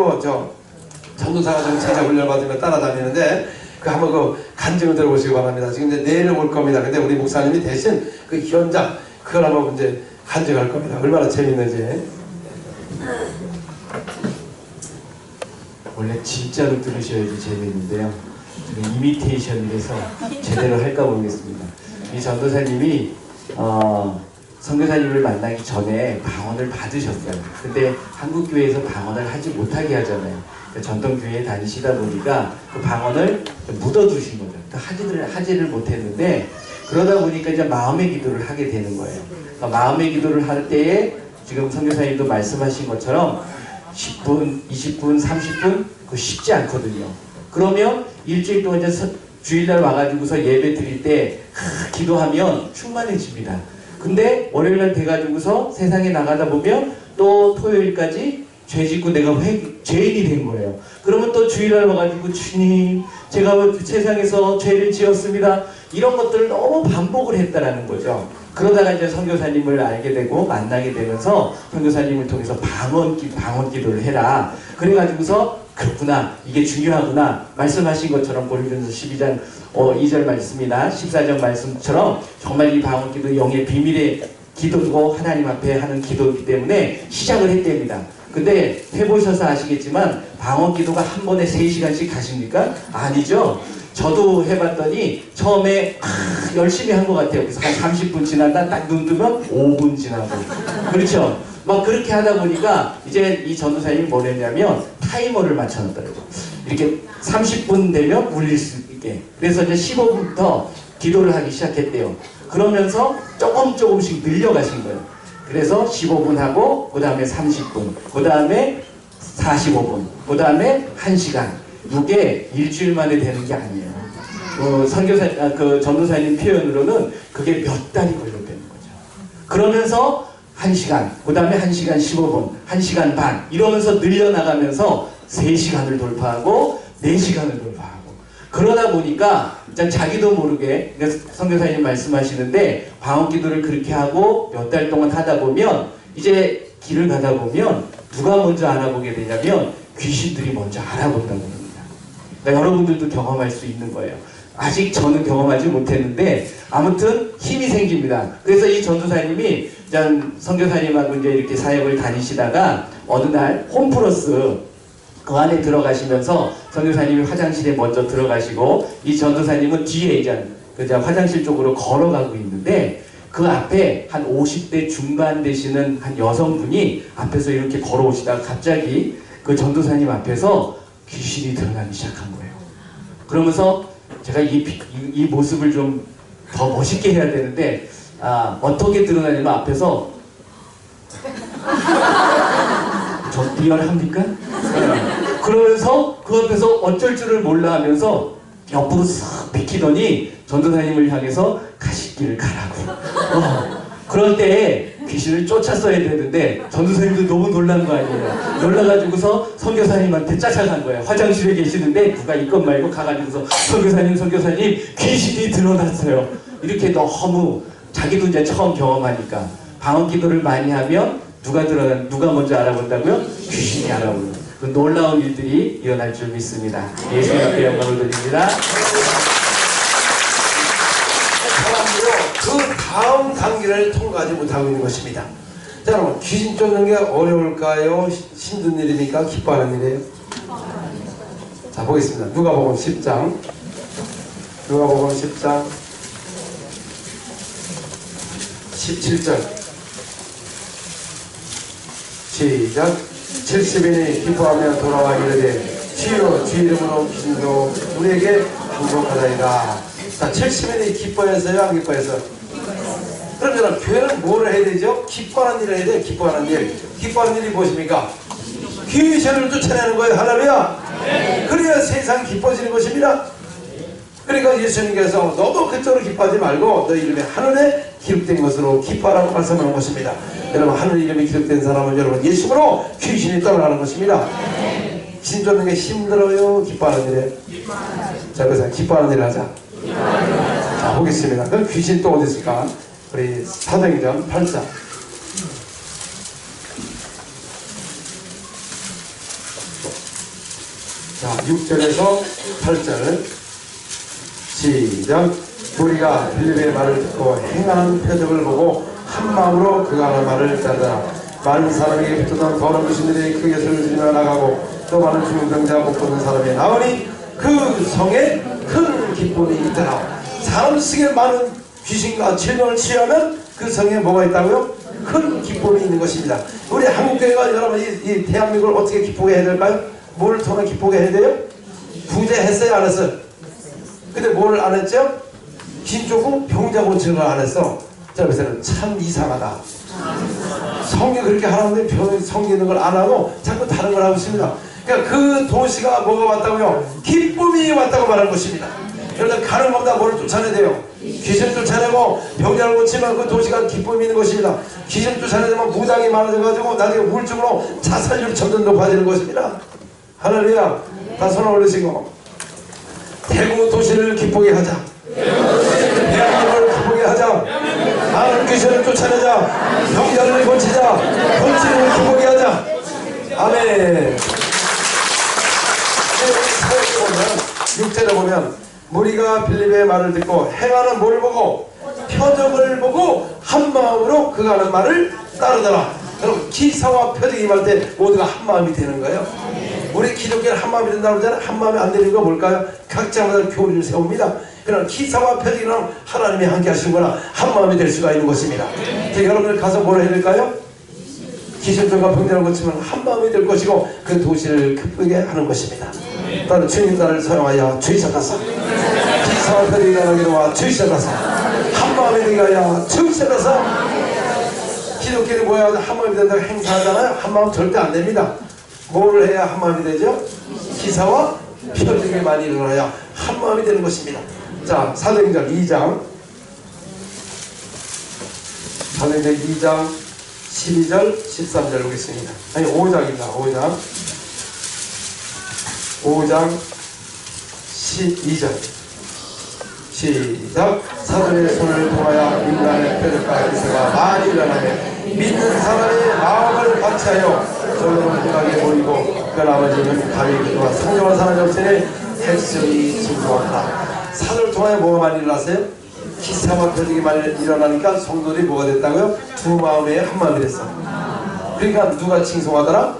전도사가 지금 제자훈련 받으면 따라다니는데 그 한번 그 간증을 들어보시기 바랍니다. 지금 이제 내일 올 겁니다. 근데 우리 목사님이 대신 그 현장 그걸 한번 이제 간증할 겁니다. 얼마나 재밌는지. 원래 진짜로 들으셔야지 재밌는데요. 이미테이션을 해서 제대로 할까 모르겠습니다. 이 전도사님이 선교사님을 만나기 전에 방언을 받으셨어요. 근데 한국교회에서 방언을 하지 못하게 하잖아요. 전통교회에 다니시다 보니까 그 방언을 묻어두신 거죠. 하지를 못했는데 그러다 보니까 이제 마음의 기도를 하게 되는 거예요. 그러니까 마음의 기도를 할 때에 지금 선교사님도 말씀하신 것처럼 10분, 20분, 30분 그거 쉽지 않거든요. 그러면 일주일 동안 이제 주일날 와가지고서 예배 드릴 때 기도하면 충만해집니다. 근데 월요일날 돼가지고서 세상에 나가다 보면 또 토요일까지 죄 짓고 내가 죄인이 된 거예요. 그러면 또 주일날 와가지고 주님 제가 세상에서 죄를 지었습니다. 이런 것들을 너무 반복을 했다라는 거죠. 그러다가 이제 선교사님을 알게 되고 만나게 되면서 선교사님을 통해서 방언 기도를 해라. 그래가지고서 그렇구나 이게 중요하구나 말씀하신 것처럼 고린도전서 12장 2절 말씀이나 14절 말씀처럼 정말 이 방언 기도 영의 비밀의 기도고 하나님 앞에 하는 기도이기 때문에 시작을 했답니다. 근데 해보셔서 아시겠지만 방언 기도가 한 번에 3시간씩 가십니까? 아니죠. 저도 해봤더니 처음에 열심히 한 것 같아요. 그래서 한 30분 지나다 딱 눈 뜨면 5분 지나고 그렇죠. 막 그렇게 하다 보니까 이제 이 전도사님이 뭘 했냐면 타이머를 맞춰놨더라고요. 이렇게 30분 되면 울릴 수 있게. 그래서 이제 15분부터 기도를 하기 시작했대요. 그러면서 조금씩 늘려가신 거예요. 그래서 15분 하고 그 다음에 30분 그 다음에 45분 그 다음에 1시간. 이게 일주일 만에 되는 게 아니에요. 그 전도사님 표현으로는 그게 몇 달이 걸렸다는 거죠. 그러면서 1시간, 그 다음에 1시간 15분, 1시간 반 이러면서 늘려나가면서 3시간을 돌파하고 4시간을 돌파하고 그러다 보니까 자기도 모르게 선교사님 말씀하시는데 방언 기도를 그렇게 하고 몇 달 동안 하다 보면 이제 길을 가다 보면 누가 먼저 알아보게 되냐면 귀신들이 먼저 알아본다고 합니다. 그러니까 여러분들도 경험할 수 있는 거예요. 아직 저는 경험하지 못했는데 아무튼 힘이 생깁니다. 그래서 이 전도사님이 선교사님하고 이제 이렇게 사역을 다니시다가 어느 날 홈플러스 그 안에 들어가시면서 선교사님이 화장실에 먼저 들어가시고 이 전도사님은 뒤에 이제 화장실 쪽으로 걸어가고 있는데 그 앞에 한 50대 중반 되시는 한 여성분이 앞에서 이렇게 걸어오시다가 갑자기 그 전도사님 앞에서 귀신이 드러나기 시작한 거예요. 그러면서 제가 이 모습을 좀 더 멋있게 해야 되는데 어떻게 드러나냐면 앞에서 저 리얼합니까? 그러면서 그 앞에서 어쩔 줄을 몰라 하면서 옆으로 싹 비키더니 전도사님을 향해서 가시길 가라고. 그럴 때 귀신을 쫓았어야 되는데 전도사님도 너무 놀란 거 아니에요. 놀라가지고서 선교사님한테 쫓아간 거예요. 화장실에 계시는데 누가 있건 말고 가가지고서 선교사님 귀신이 드러났어요. 이렇게 너무 자기도 이제 처음 경험하니까 방언 기도를 많이 하면 누가 먼저 알아본다고요? 귀신이 알아보는 그 놀라운 일들이 일어날 줄 믿습니다. 예수님 앞에 영광을 드립니다. 그 다음 단계를 통과하지 못하고 있는 것입니다. 자, 여러분, 귀신 쫓는 게 어려울까요? 힘든 일입니까? 기뻐하는 일이에요? 자, 보겠습니다. 누가복음 10장 17절 시작. 70인이 기뻐하며 돌아와 이르되 주여 주 이름으로 귀신도 우리에게 항복하다이다. 자, 70인이 기뻐해서요, 안 기뻐해서? 그러면 교회는 뭐를 해야 되죠? 기뻐하는 일을 해야 돼요. 기뻐하는 일. 기뻐하는 일이 무엇입니까? 귀신을 쫓아내는 거예요. 할렐루야. 그래야 세상 기뻐지는 것입니다. 그러니까 예수님께서 너도 그쪽으로 기뻐하지 말고 너 이름에 하늘에 기록된 것으로 기뻐하라고 말씀하는 것입니다. 여러분, 하늘 이름이 기록된 사람은 여러분 예수로 귀신이 떠나가는 것입니다. 귀신 쫓는 게 힘들어요? 기뻐하는 일에? 자, 그래서 기뻐하는 일을 하자. 자, 보겠습니다. 그럼 귀신 또 어디 있을까? 우리 사도행전 8장. 자, 6절에서 8절 시작. 우리가 빌립의 말을 듣고 행하는 표적을 보고 한 마음으로 그가 하는 말을 따르더라. 많은 사람에게 붙었던 더러운 귀신들이 그 예수를 들이며 나가고 또 많은 중병자 못 보는 사람이 나오니 그 성에 큰 기쁨이 있더라. 사람 속에 많은 귀신과 질병을 치유하면 그 성에 뭐가 있다고요? 큰 기쁨이 있는 것입니다. 우리 한국교회가 여러분 이 대한민국을 어떻게 기쁘게 해야 될까요? 뭐를 통해 기쁘게 해야 돼요? 구제했어요? 안 했어요? 근데 뭘 안 했죠? 귀신 쫓고 병자 고치는 걸 안 했어. 자, 그래서는 참 이상하다. 성경 그렇게 하라는데 성경 있는 걸 안 하고 자꾸 다른 걸 하고 있습니다. 그러니까 그 도시가 뭐가 왔다고요? 기쁨이 왔다고 말하는 것입니다. 여러분, 가는 것보다 뭐를 쫓아내야 돼요? 귀신 쫓아내고 병자를 고치면 그 도시가 기쁨이 있는 것입니다. 귀신 쫓아내면 무당이 많아져가지고 나중에 우울증으로 자살률이 점점 높아지는 것입니다. 할렐루야. 다 손을 올리시고 대구 도시를 기쁘게 하자. 대한민국을 기쁘게 하자. 많은 귀신을 쫓아내자. 병자를 고치자. 본질을 기쁘게 하자. 아멘. 6절에 보면 무리가 빌립의 말을 듣고 행하는 뭐를 보고 표적을 보고 한 마음으로 그가 하는 말을 따르더라. 여러분, 기사와 표적이 임할 때 모두가 한 마음이 되는 거예요. 우리 기독교는 한 마음이 된다고 그러잖아요. 한 마음이 안 되는 거 뭘까요? 각자마다 교리를 세웁니다. 그러나 기사와 표적이란 하나님이 함께 하신 거나 한 마음이 될 수가 있는 것입니다. 여러분들 가서 뭘 해야 될까요? 귀신들과 병자를 고치면 한 마음이 될 것이고 그 도시를 기쁘게 하는 것입니다. 따로 주님 나를 사용하여 주의사가서 기사와 표적이 일어나기로와 주의사가서 한 마음이 되게 하여 주의사가서. 기독교는 뭐야? 한 마음이 된다고 행사하잖아요. 한 마음 절대 안 됩니다. 뭘 해야 한 마음이 되죠? 기사와 표적이 많이 일어나야 한 마음이 되는 것입니다. 자, 사도행전 2장 12절 13절 보겠습니다. 아니 5장입니다. 5장 12절 시작. 사도의 손을 통하여 인간의 표적과 기사가 많이 일어나며 믿는 사람의 마음을 같이하여 저는 행하게 보이고 그 나머지는 가리기도와 상정한 사람이 없으니 핵심이 증거하다. 사도를 통하여 뭐가 많이 일어났어요? 기사와 표적이 많이 일어나니까 성도들이 뭐가 됐다고요? 두 마음에 한 마음이 됐어. 그러니까 누가 칭송하더라?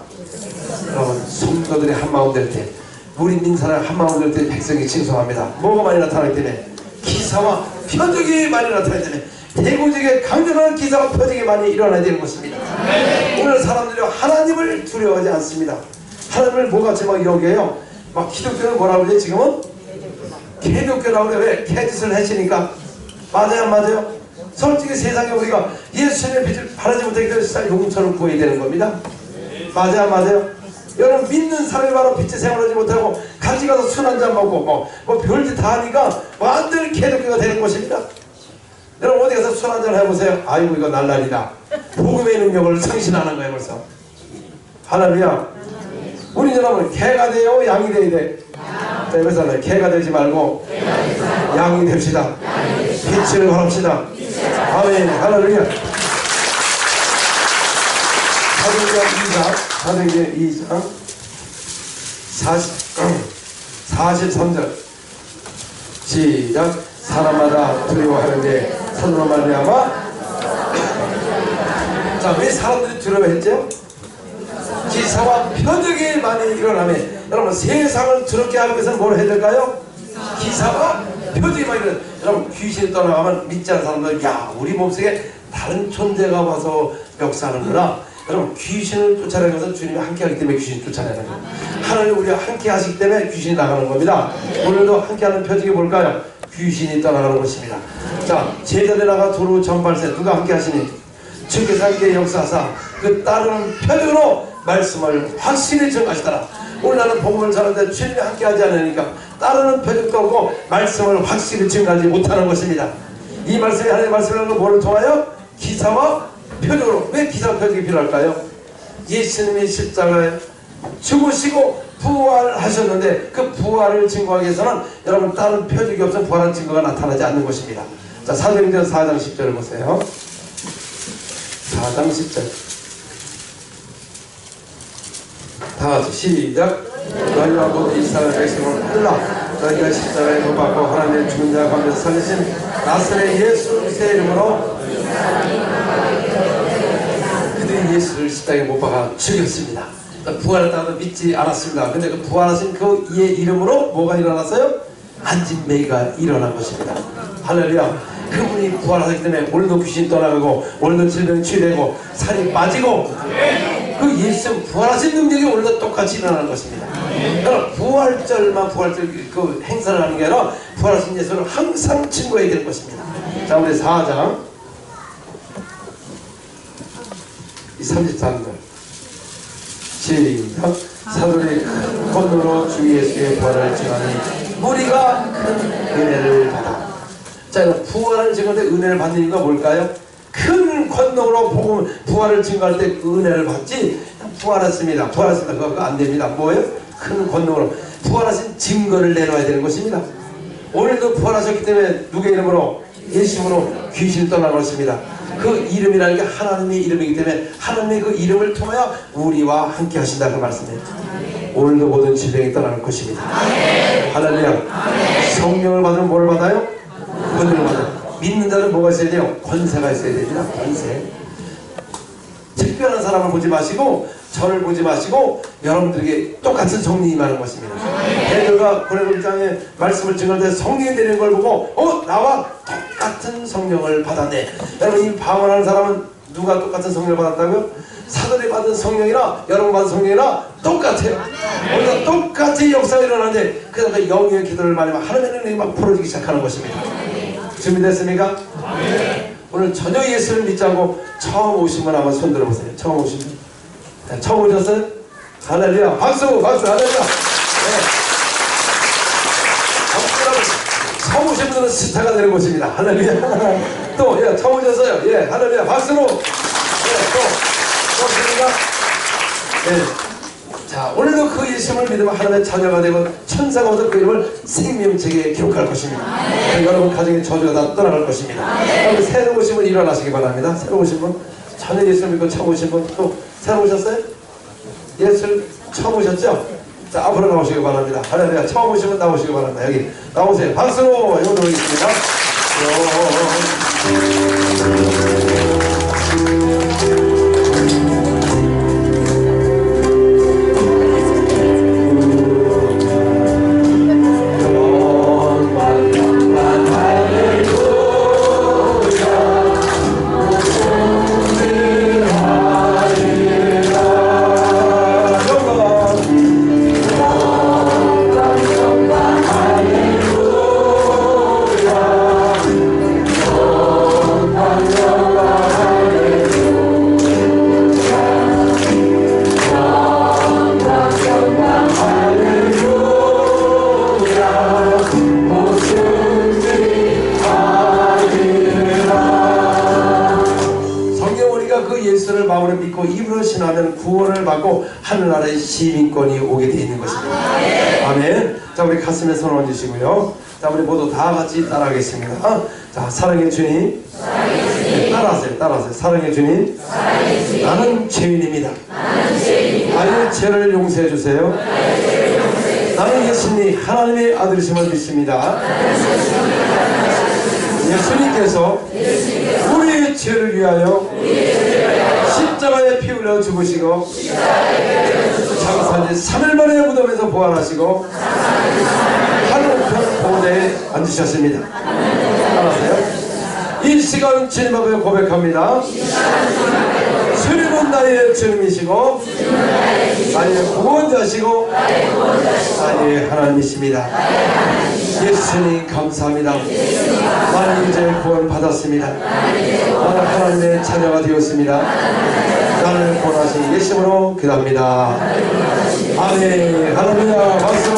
여러분 성도들이 한마음 될 때, 우리 민사를 한마음 될 때 백성이 칭송합니다. 뭐가 많이 나타나기 때문에? 기사와 표적이 많이 나타나기 때문에 대구지게 강력한 기사와 표적이 많이 일어나야 되는 것입니다. 오늘 사람들이 하나님을 두려워하지 않습니다. 하나님을 뭐같이 막 여겨요. 막 기독교는 뭐라고 그러지? 지금은 개독교라고 그래. 왜? 개짓을 해치니까. 맞아요 안 맞아요? 솔직히 세상에 우리가 예수님의 빛을 바라지 못하기 때문에 진짜 용서를 구해야 되는 겁니다. 맞아요 안 맞아요? 여러분 믿는 사람이 바로 빛에 생활하지 못하고 같이 가서 술 한잔 먹고 뭐 별짓 다 하니까 완전히 개독교가 되는 것입니다. 여러분 어디 가서 술 한잔 해보세요. 아이고 이거 날라리다. 복음의 능력을 상실하는 거예요 벌써. 할렐루야. 우리 여러분 개가 돼요 양이 돼야 돼? 자 그래서 개가 되지 말고 양이 됩시다. 빛을 바랍시다. 아멘. 할렐루야. 사도행전 2장 43절 시작. 사람마다 두려워하는데 사도로 말미암아. 자, 왜 사람들이 두려워했죠? 기사와 표적이 많이 일어나면 여러분 세상을 두렵게 하기 위해서는 뭘 해야 될까요? 기사와 표적이 많이 일어나면 여러분 귀신이 떠나가면 믿지 않는 사람들 야 우리 몸속에 다른 존재가 와서 역사하는구나. 여러분 귀신을 쫓아내는 것은 주님이 함께하기 때문에 귀신을 쫓아내는 거예요. 하나님 우리와 함께 하시기 때문에 귀신이 나가는 겁니다. 오늘도 함께하는 표적이 뭘까요? 귀신이 떠나가는 것입니다. 자, 제자들 나가 두루 전발세 누가 함께 하시니? 주께서 함께 역사하사 그 따르는 표적으로 말씀을 확실히 전하시더라. 오늘 나는 복음을 전하는데 주님이 함께 하지 않으니까 따르는 표적도 없고 말씀을 확실히 증가하지 못하는 것입니다. 이 말씀이 하나님의 말씀이라는 건 뭐를 통하여? 기사와 표적으로. 왜 기사와 표적이 필요할까요? 예수님이 십자가에 죽으시고 부활하셨는데 그 부활을 증거하기 위해서는 여러분 다른 표적이 없으면 부활한 증거가 나타나지 않는 것입니다. 자, 사도행전 4장 10절을 보세요. 4장 10절 다같이 시작. 너희와 모든 이스라엘 백성을 받들라. 너희가 십자가에 못 박고 하나님의 죽은 자 가운데서 살리신 나사렛 예수 그리스도의 이름으로 그들이 예수를 십자가에 못 박아 죽였습니다. 부활했다고 믿지 않았습니다. 근데 그 부활하신 그 이의 이름으로 뭐가 일어났어요? 안진매가 일어난 것입니다. 할렐루야. 그분이 부활하기 때문에 오늘도 귀신 떠나가고 오늘도 질병이 치유되고 살이 빠지고 그 예수 부활하신 능력이 오늘도 똑같이 일어나는 것입니다. 그러나 부활절만 부활절 그 행사를 하는 게 아니라 부활하신 예수를 항상 증거해야 되는 것입니다. 자, 우리 4장 33절 시작. 사도들이 큰 권능으로 주 예수의 부활을 증하니 무리가 큰 은혜를 받아. 자, 부활을 증거할 때 은혜를 받는 이유가 뭘까요? 큰 권능으로 복음 부활을 증거할 때 그 은혜를 받지. 부활했습니다. 부활했습니다. 그거 안 됩니다. 뭐예요? 큰 권능으로 부활하신 증거를 내놓아야 되는 것입니다. 오늘도 부활하셨기 때문에 누구의 이름으로? 예수 이름으로 귀신을 떠나갔습니다. 그 이름이라는 게 하나님의 이름이기 때문에 하나님의 그 이름을 통하여 우리와 함께 하신다 그 말씀이에요. 오늘도 모든 질병이 떠나는 것입니다. 할렐루야. 성령을 받으면 뭘 받아요? 권능을 받아요. 믿는 자는 뭐가 있어야 돼요? 권세가 있어야 됩니다. 권세. 특별한 사람을 보지 마시고 저를 보지 마시고 여러분들에게 똑같은 성령이 임하는 것입니다. 베드로가 고린도전에 말씀을 증거할 때 성령이 내리는 걸 보고 나와 똑같은 성령을 받았네. 여러분 이 방언하는 사람은 누가 똑같은 성령을 받았다고요? 사도들이 받은 성령이나 여러분 받은 성령이나 똑같아요. 우리가 똑같이 역사가 일어나는데 그래서 영의 기도를 말하면 하나님의 능력이 막 풀어지기 시작하는 것입니다. 준비됐습니까? 오늘 전혀 예수를 믿지 않고 처음 오신 분 한번 손 들어보세요. 처음 오신 분. 네, 처음 오셨어요? 할렐루야. 박수 박수 할렐루야. 네. 처음 오신 분들은 스타가 되는 것입니다. 할렐루야. 또 예, 처음 오셨어요. 예, 할렐루야. 박수로. 예, 또 오십니까? 예. 자, 오늘도 그 예수님을 믿으면 하나님의 자녀가 되고 천사가 오서 그 이름을 생명책에 기록할 것입니다. 여러분 가정의 저주가 다 떠나갈 것입니다. 그럼 새로 오신 분 일어나시기 바랍니다. 새로 오신 분, 전에 예수를 믿고 처음 오신 분, 또 새로 오셨어요? 예수를 처음 오셨죠? 자, 앞으로 나오시기 바랍니다. 할렐루야. 처음 오신 분 나오시기 바랍니다. 여기 나오세요. 박수로 이거 드리겠습니다. 헌신하면 구원을 받고 하늘나라의 시민권이 오게 돼 있는 것입니다. 아멘. 자, 우리 가슴에 손 얹으시고요. 자, 우리 모두 다 같이 따라하겠습니다. 자, 사랑의 주님. 네, 따라하세요. 사랑의 주님. 나는 죄인입니다. 나의 죄를 용서해 주세요. 나는 예수님 하나님의 아들이심을 믿습니다. 예수님께서 우리의 죄를 위하여 십자가에 피 흘려 죽으시고 장사지 3일 만에 무덤에서 부활하시고 하늘 우편 보좌에 앉으셨습니다. 알았어요? 이 시간 주님 앞에 고백합니다. 주님은 나의 주님이시고 나의 구원자시고 나의 하나님이십니다. 예수님 감사합니다. 나는 이제 구원 받았습니다. 나는 하나님의 자녀가 되었습니다. 나를 구원하신 예수님으로 기도합니다. 아멘. 할렐루야. 박수.